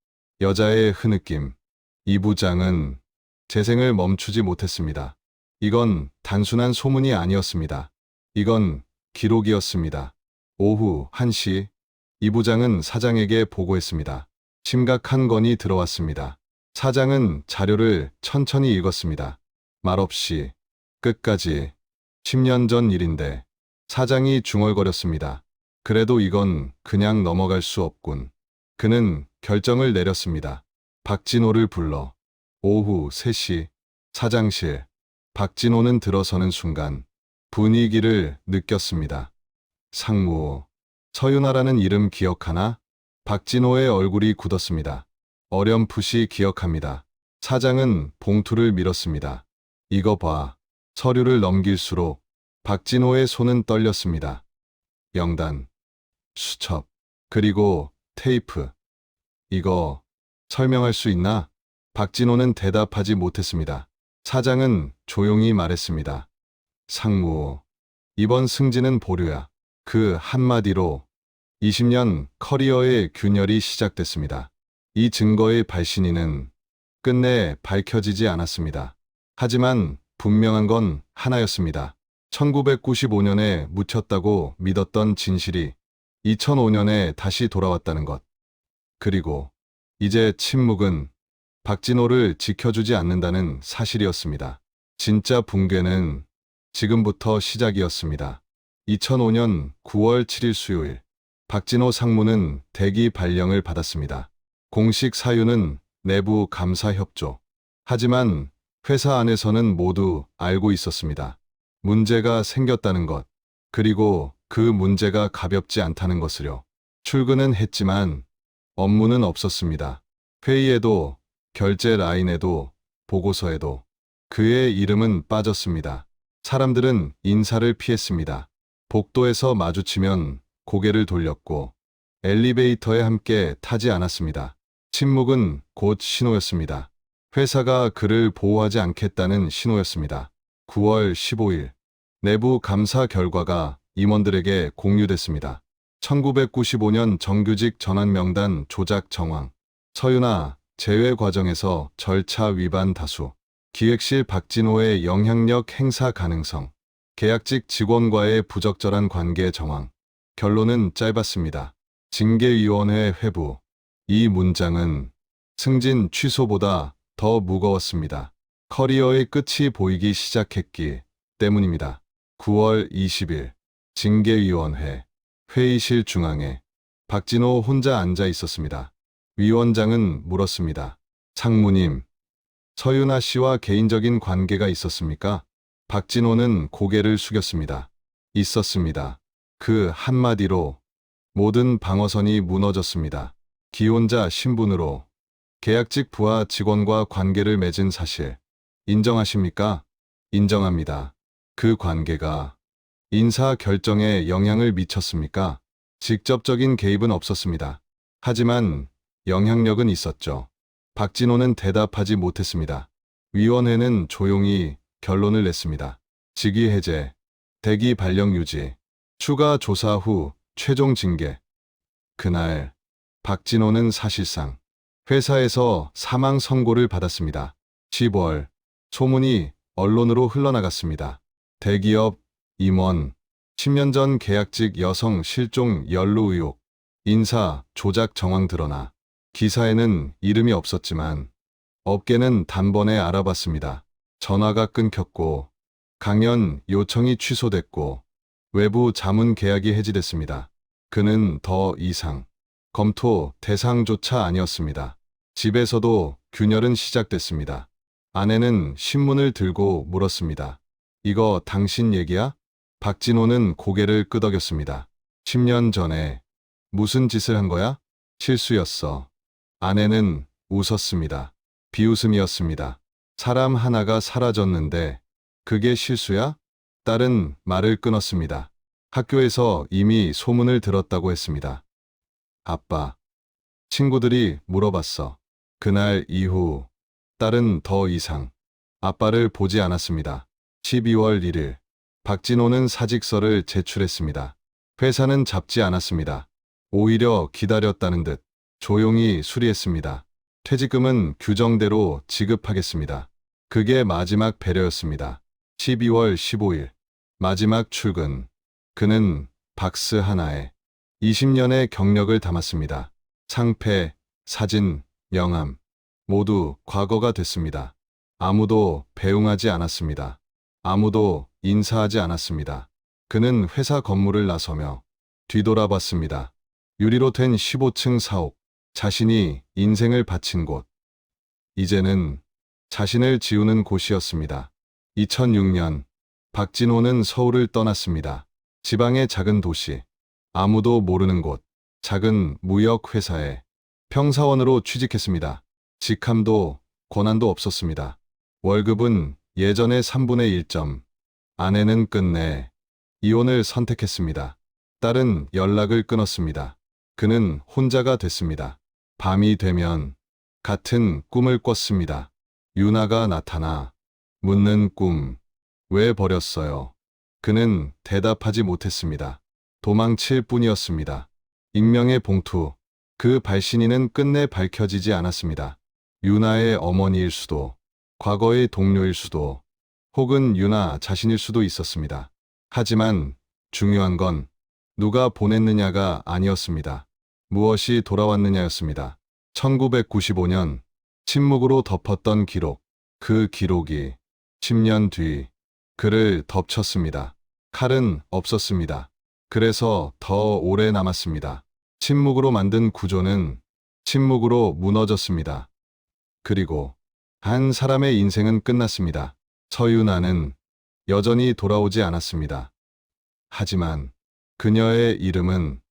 여자의 흐느낌. 이 부장은 재생을 멈추지 못했습니다. 이건 단순한 소문이 아니었습니다. 이건 기록이었습니다. 오후 1시, 이 부장은 사장에게 보고했습니다. 심각한 건이 들어왔습니다. 사장은 자료를 천천히 읽었습니다. 말없이 끝까지. 10년 전 일인데 사장이 중얼거렸습니다. 그래도 이건 그냥 넘어갈 수 없군. 그는 결정을 내렸습니다. 박진호를 불러. 오후 3시, 사장실. 박진호는 들어서는 순간 분위기를 느꼈습니다. 상무, 서윤아라는 이름 기억하나? 박진호의 얼굴이 굳었습니다. 어렴풋이 기억합니다. 사장은 봉투를 밀었습니다. 이거 봐. 서류를 넘길수록 박진호의 손은 떨렸습니다. 명단, 수첩, 그리고 테이프. 이거 설명할 수 있나? 박진호는 대답하지 못했습니다. 사장은 조용히 말했습니다. 상무, 이번 승진은 보류야. 그 한마디로 20년 커리어의 균열이 시작됐습니다. 이 증거의 발신인은 끝내 밝혀지지 않았습니다. 하지만 분명한 건 하나였습니다. 1995년에 묻혔다고 믿었던 진실이 2005년에 다시 돌아왔다는 것. 그리고 이제 침묵은 박진호를 지켜주지 않는다는 사실이었습니다. 진짜 붕괴는 지금부터 시작이었습니다. 2005년 9월 7일 수요일, 박진호 상무는 대기 발령을 받았습니다. 공식 사유는 내부 감사 협조. 하지만 회사 안에서는 모두 알고 있었습니다. 문제가 생겼다는 것, 그리고 그 문제가 가볍지 않다는 것을요. 출근은 했지만 업무는 없었습니다. 회의에도, 결제 라인에도, 보고서에도 그의 이름은 빠졌습니다. 사람들은 인사를 피했습니다. 복도에서 마주치면 고개를 돌렸고 엘리베이터에 함께 타지 않았습니다. 침묵은 곧 신호였습니다. 회사가 그를 보호하지 않겠다는 신호였습니다. 9월 15일, 내부 감사 결과가 임원들에게 공유됐습니다. 1995년 정규직 전환 명단 조작 정황, 서윤아 제외 과정에서 절차 위반 다수, 기획실 박진호의 영향력 행사 가능성, 계약직 직원과의 부적절한 관계 정황. 결론은 짧았습니다. 징계위원회 회부. 이 문장은 승진 취소보다 더 무거웠습니다. 커리어의 끝이 보이기 시작했기 때문입니다. 9월 20일, 징계위원회. 회의실 중앙에 박진호 혼자 앉아 있었습니다. 위원장은 물었습니다. 상무님, 서윤아 씨와 개인적인 관계가 있었습니까? 박진호는 고개를 숙였습니다. 있었습니다. 그 한마디로 모든 방어선이 무너졌습니다. 기혼자 신분으로 계약직 부하 직원과 관계를 맺은 사실 인정하십니까? 인정합니다. 그 관계가 인사 결정에 영향을 미쳤습니까? 직접적인 개입은 없었습니다. 하지만 영향력은 있었죠. 박진호는 대답하지 못했습니다. 위원회는 조용히 결론을 냈습니다. 직위 해제, 대기 발령 유지, 추가 조사 후 최종 징계. 그날 박진호는 사실상 회사에서 사망 선고를 받았습니다. 10월 소문이 언론으로 흘러나갔습니다. 대기업 임원, 10년 전 계약직 여성 실종 연루 의혹, 인사 조작 정황 드러나 기사에는 이름이 없었지만 업계는 단번에 알아봤습니다. 전화가 끊겼고 강연 요청이 취소됐고 외부 자문 계약이 해지됐습니다. 그는 더 이상 검토 대상조차 아니었습니다. 집에서도 균열은 시작됐습니다. 아내는 신문을 들고 물었습니다. 이거 당신 얘기야? 박진호는 고개를 끄덕였습니다. 10년 전에 무슨 짓을 한 거야? 실수였어. 아내는 웃었습니다. 비웃음이었습니다. 사람 하나가 사라졌는데 그게 실수야? 딸은 말을 끊었습니다. 학교에서 이미 소문을 들었다고 했습니다. 아빠, 친구들이 물어봤어. 그날 이후 딸은 더 이상 아빠를 보지 않았습니다. 12월 1일 박진호는 사직서를 제출했습니다. 회사는 잡지 않았습니다. 오히려 기다렸다는 듯 조용히 수리했습니다. 퇴직금은 규정대로 지급하겠습니다. 그게 마지막 배려였습니다. 12월 15일 마지막 출근. 그는 박스 하나에 20년의 경력을 담았습니다. 상패, 사진, 명함 모두 과거가 됐습니다. 아무도 배웅하지 않았습니다. 아무도 인사하지 않았습니다. 그는 회사 건물을 나서며 뒤돌아봤습니다. 유리로 된 15층 사옥, 자신이 인생을 바친 곳. 이제는 자신을 지우는 곳이었습니다. 2006년 박진호는 서울을 떠났습니다. 지방의 작은 도시, 아무도 모르는 곳, 작은 무역회사에 평사원으로 취직했습니다. 직함도 권한도 없었습니다. 월급은 예전의 3분의 1점. 아내는 끝내 이혼을 선택했습니다. 딸은 연락을 끊었습니다. 그는 혼자가 됐습니다. 밤이 되면 같은 꿈을 꿨습니다. 유나가 나타나 묻는 꿈, 왜 버렸어요? 그는 대답하지 못했습니다. 도망칠 뿐이었습니다. 익명의 봉투, 그 발신인은 끝내 밝혀지지 않았습니다. 유나의 어머니일 수도, 과거의 동료일 수도, 혹은 유나 자신일 수도 있었습니다. 하지만 중요한 건 누가 보냈느냐가 아니었습니다. 무엇이 돌아왔느냐였습니다. 1995년 침묵으로 덮었던 기록, 그 기록이 10년 뒤 그를 덮쳤습니다. 칼은 없었습니다. 그래서 더 오래 남았습니다. 침묵으로 만든 구조는 침묵으로 무너졌습니다. 그리고 한 사람의 인생은 끝났습니다. 서유나는 여전히 돌아오지 않았습니다. 하지만 그녀의 이름은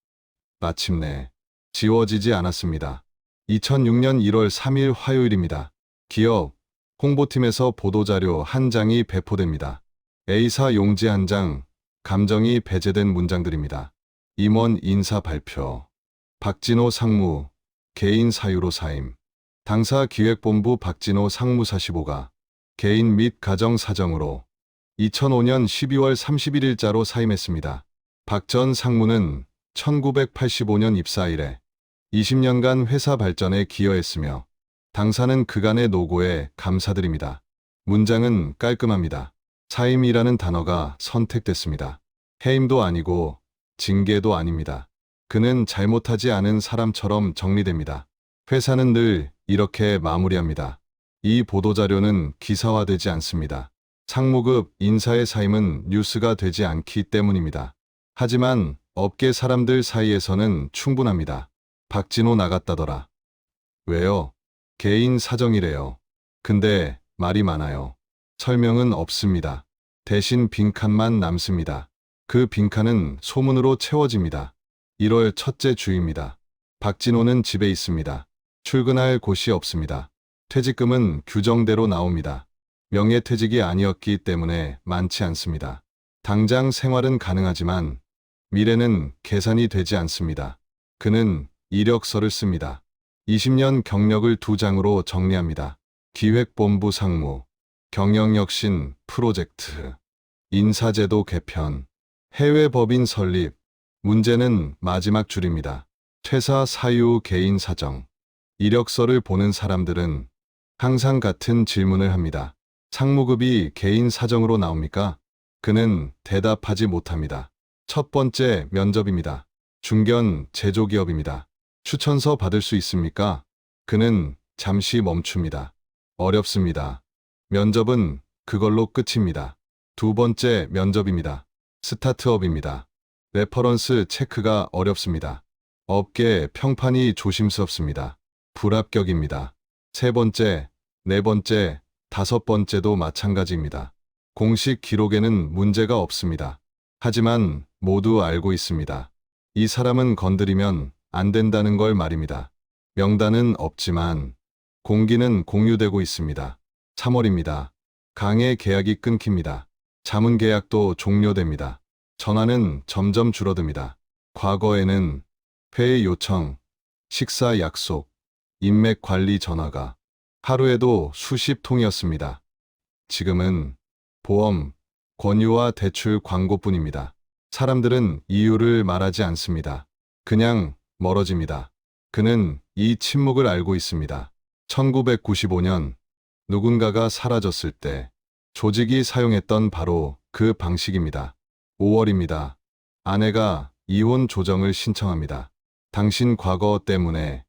마침내 지워지지 않았습니다. 2006년 1월 3일 화요일입니다. 기업 홍보팀에서 보도자료 한 장이 배포됩니다. A사 용지 한 장, 감정이 배제된 문장들입니다. 임원 인사 발표, 박진호 상무, 개인 사유로 사임, 당사 기획본부 박진호 상무 45가 개인 및 가정 사정으로 2005년 12월 31일자로 사임했습니다. 박 전 상무는 1985년 입사 이래 20년간 회사 발전에 기여했으며 당사는 그간의 노고에 감사드립니다. 문장은 깔끔합니다. 사임이라는 단어가 선택됐습니다. 해임도 아니고 징계도 아닙니다. 그는 잘못하지 않은 사람처럼 정리됩니다. 회사는 늘 이렇게 마무리합니다. 이 보도자료는 기사화되지 않습니다. 상무급 인사의 사임은 뉴스가 되지 않기 때문입니다. 하지만 업계 사람들 사이에서는 충분합니다. 박진호 나갔다더라. 왜요? 개인 사정이래요. 근데 말이 많아요. 설명은 없습니다. 대신 빈칸만 남습니다. 그 빈칸은 소문으로 채워집니다. 1월 첫째 주입니다. 박진호는 집에 있습니다. 출근할 곳이 없습니다. 퇴직금은 규정대로 나옵니다. 명예퇴직이 아니었기 때문에 많지 않습니다. 당장 생활은 가능하지만 미래는 계산이 되지 않습니다. 그는 이력서를 씁니다. 20년 경력을 2장으로 정리합니다. 기획본부 상무, 경영혁신 프로젝트, 인사제도 개편, 해외 법인 설립. 문제는 마지막 줄입니다. 퇴사 사유 개인 사정. 이력서를 보는 사람들은 항상 같은 질문을 합니다. 상무급이 개인 사정으로 나옵니까? 그는 대답하지 못합니다. 첫 번째 면접입니다. 중견 제조기업입니다. 추천서 받을 수 있습니까? 그는 잠시 멈춥니다. 어렵습니다. 면접은 그걸로 끝입니다. 두 번째 면접입니다. 스타트업입니다. 레퍼런스 체크가 어렵습니다. 업계 평판이 조심스럽습니다. 불합격입니다. 세 번째, 네 번째, 다섯 번째도 마찬가지입니다. 공식 기록에는 문제가 없습니다. 하지만 모두 알고 있습니다. 이 사람은 건드리면 안 된다는 걸 말입니다. 명단은 없지만 공기는 공유되고 있습니다. 3월입니다. 강의 계약이 끊깁니다. 자문 계약도 종료됩니다. 전화는 점점 줄어듭니다. 과거에는 회의 요청, 식사 약속, 인맥 관리 전화가 하루에도 수십 통이었습니다. 지금은 보험, 권유와 대출 광고뿐입니다. 사람들은 이유를 말하지 않습니다. 그냥 멀어집니다. 그는 이 침묵을 알고 있습니다. 1995년 누군가가 사라졌을 때 조직이 사용했던 바로 그 방식입니다. 5월입니다. 아내가 이혼 조정을 신청합니다. 당신 과거 때문에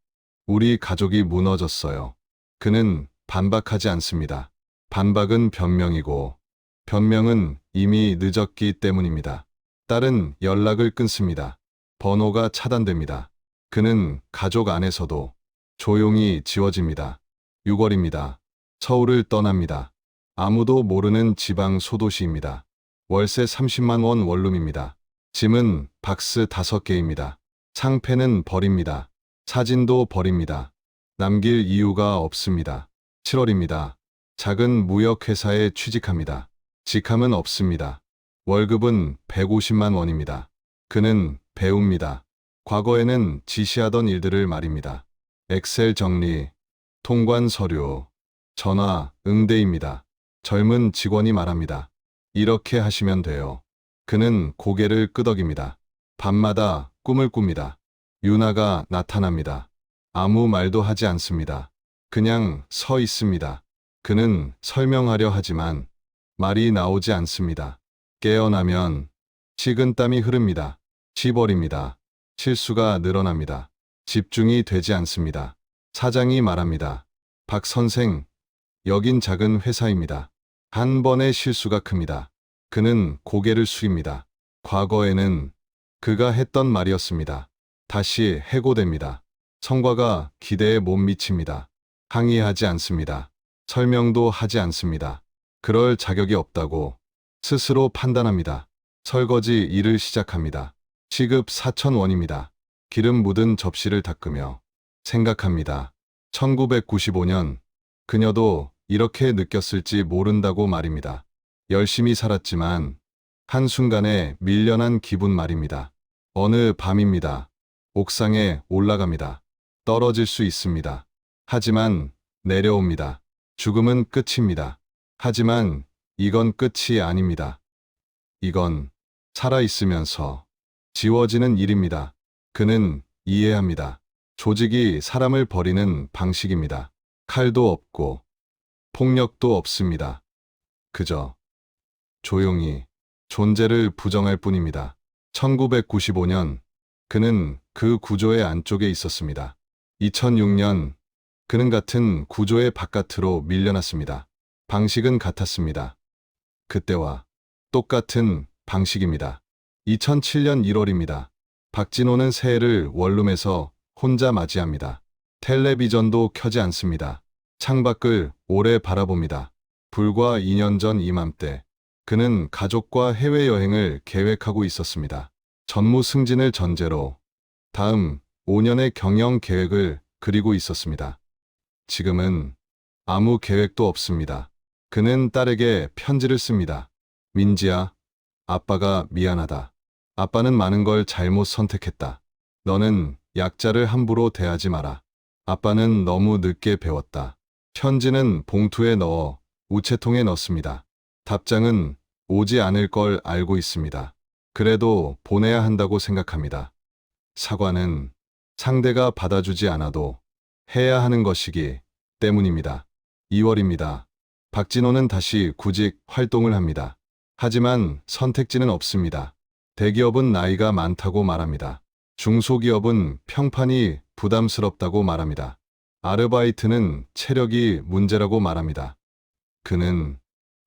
우리 가족이 무너졌어요. 그는 반박하지 않습니다. 반박은 변명이고 변명은 이미 늦었기 때문입니다. 딸은 연락을 끊습니다. 번호가 차단됩니다. 그는 가족 안에서도 조용히 지워집니다. 6월입니다. 서울을 떠납니다. 아무도 모르는 지방 소도시입니다. 월세 30만 원 원룸입니다. 짐은 박스 5개입니다. 상패는 버립니다. 사진도 버립니다. 남길 이유가 없습니다. 7월입니다. 작은 무역회사에 취직합니다. 직함은 없습니다. 월급은 150만 원입니다. 그는 배웁니다. 과거에는 지시하던 일들을 말입니다. 엑셀 정리, 통관 서류, 전화, 응대입니다. 젊은 직원이 말합니다. 이렇게 하시면 돼요. 그는 고개를 끄덕입니다. 밤마다 꿈을 꿉니다. 유나가 나타납니다. 아무 말도 하지 않습니다. 그냥 서 있습니다. 그는 설명하려 하지만 말이 나오지 않습니다. 깨어나면 식은땀이 흐릅니다. 10월입니다. 실수가 늘어납니다. 집중이 되지 않습니다. 사장이 말합니다. 박 선생, 여긴 작은 회사입니다. 한 번의 실수가 큽니다. 그는 고개를 숙입니다. 과거에는 그가 했던 말이었습니다. 다시 해고됩니다. 성과가 기대에 못 미칩니다. 항의하지 않습니다. 설명도 하지 않습니다. 그럴 자격이 없다고 스스로 판단합니다. 설거지 일을 시작합니다. 시급 4,000원입니다. 기름 묻은 접시를 닦으며 생각합니다. 1995년 그녀도 이렇게 느꼈을지 모른다고 말입니다. 열심히 살았지만 한순간에 밀려난 기분 말입니다. 어느 밤입니다. 옥상에 올라갑니다. 떨어질 수 있습니다. 하지만 내려옵니다. 죽음은 끝입니다. 하지만 이건 끝이 아닙니다. 이건 살아있으면서 지워지는 일입니다. 그는 이해합니다. 조직이 사람을 버리는 방식입니다. 칼도 없고 폭력도 없습니다. 그저 조용히 존재를 부정할 뿐입니다. 1995년 그는 그 구조의 안쪽에 있었습니다. 2006년 그는 같은 구조의 바깥으로 밀려났습니다. 방식은 같았습니다. 그때와 똑같은 방식입니다. 2007년 1월입니다. 박진호는 새해를 원룸에서 혼자 맞이합니다. 텔레비전도 켜지 않습니다. 창밖을 오래 바라봅니다. 불과 2년 전 이맘때 그는 가족과 해외여행을 계획하고 있었습니다. 전무 승진을 전제로 다음 5년의 경영 계획을 그리고 있었습니다. 지금은 아무 계획도 없습니다. 그는 딸에게 편지를 씁니다. 민지야, 아빠가 미안하다. 아빠는 많은 걸 잘못 선택했다. 너는 약자를 함부로 대하지 마라. 아빠는 너무 늦게 배웠다. 편지는 봉투에 넣어 우체통에 넣습니다. 답장은 오지 않을 걸 알고 있습니다. 그래도 보내야 한다고 생각합니다. 사과는 상대가 받아주지 않아도 해야 하는 것이기 때문입니다. 2월입니다. 박진호는 다시 구직 활동을 합니다. 하지만 선택지는 없습니다. 대기업은 나이가 많다고 말합니다. 중소기업은 평판이 부담스럽다고 말합니다. 아르바이트는 체력이 문제라고 말합니다. 그는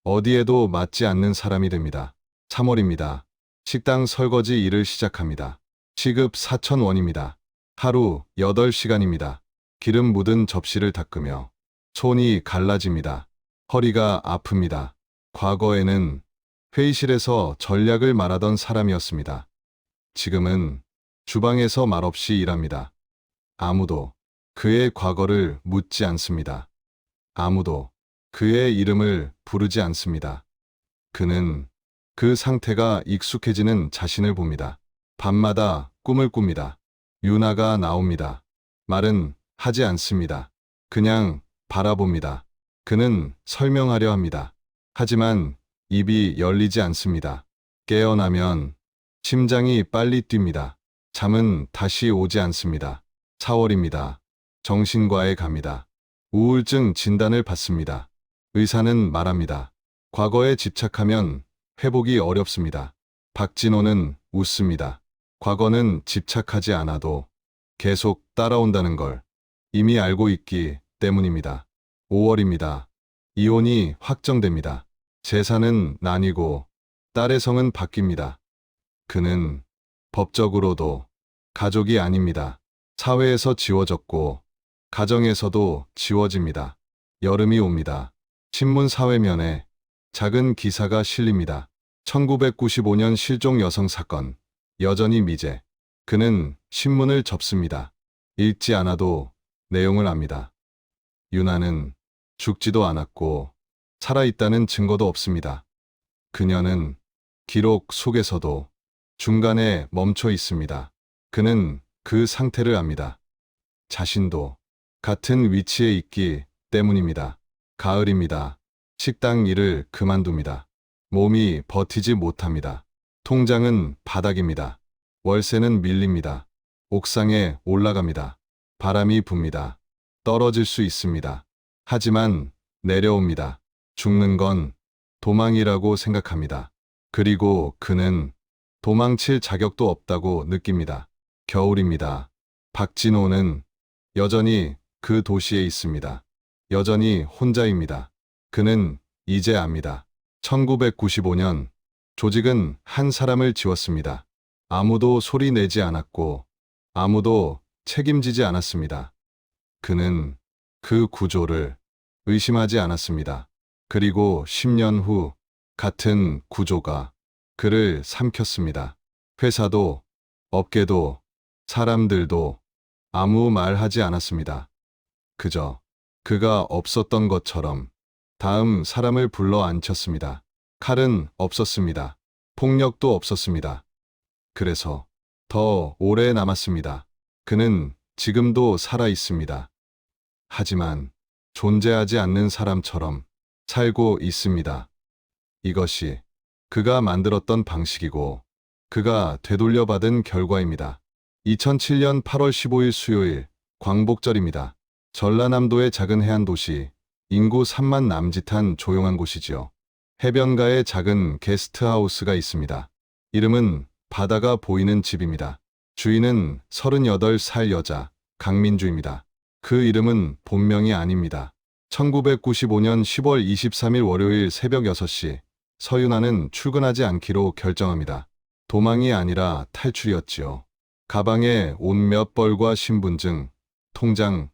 어디에도 맞지 않는 사람이 됩니다. 3월입니다. 식당 설거지 일을 시작합니다. 시급 4,000원입니다. 하루 8시간입니다. 기름 묻은 접시를 닦으며 손이 갈라집니다. 허리가 아픕니다. 과거에는 회의실에서 전략을 말하던 사람이었습니다. 지금은 주방에서 말없이 일합니다. 아무도 그의 과거를 묻지 않습니다. 아무도 그의 이름을 부르지 않습니다. 그는 그 상태가 익숙해지는 자신을 봅니다. 밤마다 꿈을 꿉니다. 유나가 나옵니다. 말은 하지 않습니다. 그냥 바라봅니다. 그는 설명하려 합니다. 하지만 입이 열리지 않습니다. 깨어나면 심장이 빨리 뜁니다. 잠은 다시 오지 않습니다. 4월입니다. 정신과에 갑니다. 우울증 진단을 받습니다. 의사는 말합니다. 과거에 집착하면 회복이 어렵습니다. 박진호는 웃습니다. 과거는 집착하지 않아도 계속 따라온다는 걸 이미 알고 있기 때문입니다. 5월입니다. 이혼이 확정됩니다. 재산은 나뉘고 딸의 성은 바뀝니다. 그는 법적으로도 가족이 아닙니다. 사회에서 지워졌고 가정에서도 지워집니다. 여름이 옵니다. 신문 사회면에 작은 기사가 실립니다. 1995년 실종 여성 사건, 여전히 미제. 그는 신문을 접습니다. 읽지 않아도 내용을 압니다. 유나는 죽지도 않았고 살아있다는 증거도 없습니다. 그녀는 기록 속에서도 중간에 멈춰 있습니다. 그는 그 상태를 압니다. 자신도 같은 위치에 있기 때문입니다. 가을입니다. 식당 일을 그만둡니다. 몸이 버티지 못합니다. 통장은 바닥입니다. 월세는 밀립니다. 옥상에 올라갑니다. 바람이 붑니다. 떨어질 수 있습니다. 하지만 내려옵니다. 죽는 건 도망이라고 생각합니다. 그리고 그는 도망칠 자격도 없다고 느낍니다. 겨울입니다. 박진호는 여전히 그 도시에 있습니다. 여전히 혼자입니다. 그는 이제 압니다. 1995년 조직은 한 사람을 지웠습니다. 아무도 소리 내지 않았고 아무도 책임지지 않았습니다. 그는 그 구조를 의심하지 않았습니다. 그리고 10년 후 같은 구조가 그를 삼켰습니다. 회사도, 업계도, 사람들도 아무 말 하지 않았습니다. 그저 그가 없었던 것처럼 다음 사람을 불러 앉혔습니다. 칼은 없었습니다. 폭력도 없었습니다. 그래서 더 오래 남았습니다. 그는 지금도 살아 있습니다. 하지만 존재하지 않는 사람처럼 살고 있습니다. 이것이 그가 만들었던 방식이고 그가 되돌려받은 결과입니다. 2007년 8월 15일 수요일 광복절입니다. 전라남도의 작은 해안 도시, 인구 3만 남짓한 조용한 곳이지요. 해변가에 작은 게스트하우스가 있습니다. 이름은 바다가 보이는 집입니다. 주인은 38살 여자 강민주입니다. 그 이름은 본명이 아닙니다. 1995년 10월 23일 월요일 새벽 6시 서윤아는 출근하지 않기로 결정합니다. 도망이 아니라 탈출이었지요. 가방에 옷 몇 벌과 신분증, 통장,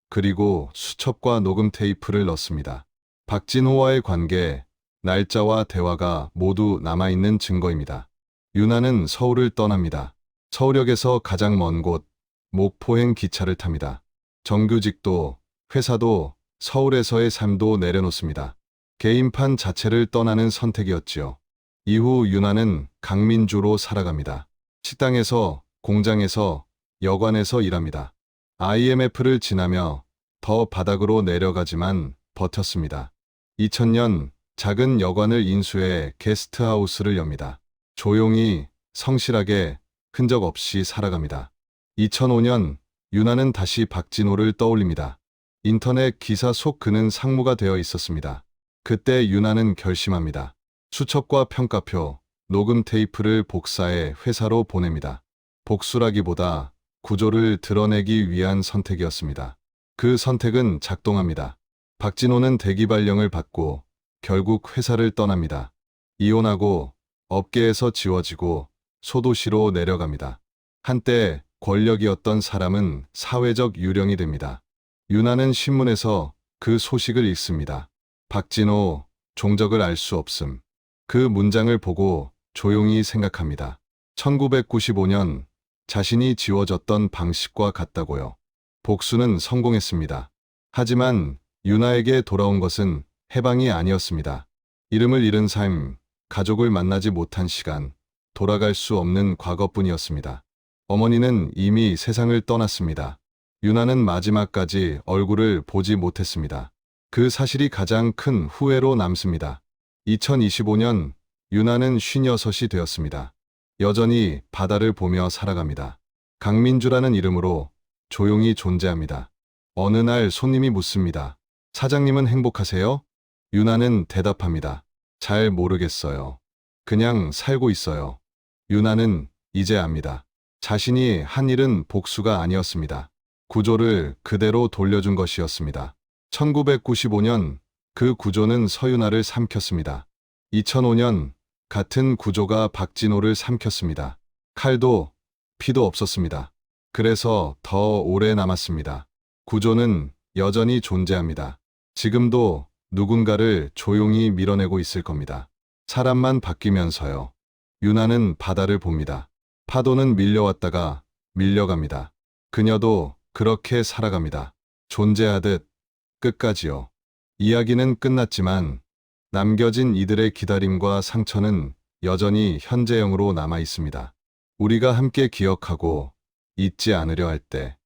그리고 수첩과 녹음 테이프를 넣습니다. 박진호와의 관계, 날짜와 대화가 모두 남아있는 증거입니다. 유나는 서울을 떠납니다. 서울역에서 가장 먼 곳 목포행 기차를 탑니다. 정규직도 회사도 서울에서의 삶도 내려놓습니다. 개인판 자체를 떠나는 선택이었지요. 이후 유나는 강민주로 살아갑니다. 식당에서, 공장에서, 여관에서 일합니다. IMF를 지나며 더 바닥으로 내려가지만 버텼습니다. 2000년 작은 여관을 인수해 게스트하우스를 엽니다. 조용히, 성실하게, 흔적 없이 살아갑니다. 2005년 유나는 다시 박진호를 떠올립니다. 인터넷 기사 속 그는 상무가 되어 있었습니다. 그때 유나는 결심합니다. 수첩과 평가표, 녹음 테이프를 복사해 회사로 보냅니다. 복수라기보다 구조를 드러내기 위한 선택이었습니다. 그 선택은 작동합니다. 박진호는 대기 발령을 받고 결국 회사를 떠납니다. 이혼하고 업계에서 지워지고 소도시로 내려갑니다. 한때 권력이었던 사람은 사회적 유령이 됩니다. 유나는 신문에서 그 소식을 읽습니다. 박진호, 종적을 알 수 없음. 그 문장을 보고 조용히 생각합니다. 1995년 자신이 지워졌던 방식과 같다고요. 복수는 성공했습니다. 하지만 유나에게 돌아온 것은 해방이 아니었습니다. 이름을 잃은 삶, 가족을 만나지 못한 시간, 돌아갈 수 없는 과거뿐이었습니다. 어머니는 이미 세상을 떠났습니다. 유나는 마지막까지 얼굴을 보지 못했습니다. 그 사실이 가장 큰 후회로 남습니다. 2025년 유나는 56이 되었습니다. 여전히 바다를 보며 살아갑니다. 강민주라는 이름으로 조용히 존재합니다. 어느 날 손님이 묻습니다. 사장님은 행복하세요? 유나는 대답합니다. 잘 모르겠어요. 그냥 살고 있어요. 유나는 이제 압니다. 자신이 한 일은 복수가 아니었습니다. 구조를 그대로 돌려준 것이었습니다. 1995년 그 구조는 서유나를 삼켰습니다. 2005년 같은 구조가 박진호를 삼켰습니다. 칼도 피도 없었습니다. 그래서 더 오래 남았습니다. 구조는 여전히 존재합니다. 지금도 누군가를 조용히 밀어내고 있을 겁니다. 사람만 바뀌면서요. 유나는 바다를 봅니다. 파도는 밀려왔다가 밀려갑니다. 그녀도 그렇게 살아갑니다. 존재하듯 끝까지요. 이야기는 끝났지만 남겨진 이들의 기다림과 상처는 여전히 현재형으로 남아 있습니다. 우리가 함께 기억하고 잊지 않으려 할 때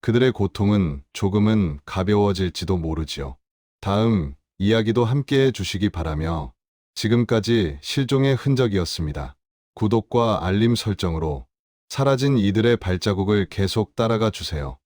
그들의 고통은 조금은 가벼워질지도 모르지요. 다음 이야기도 함께 해주시기 바라며 지금까지 실종의 흔적이었습니다. 구독과 알림 설정으로 사라진 이들의 발자국을 계속 따라가 주세요.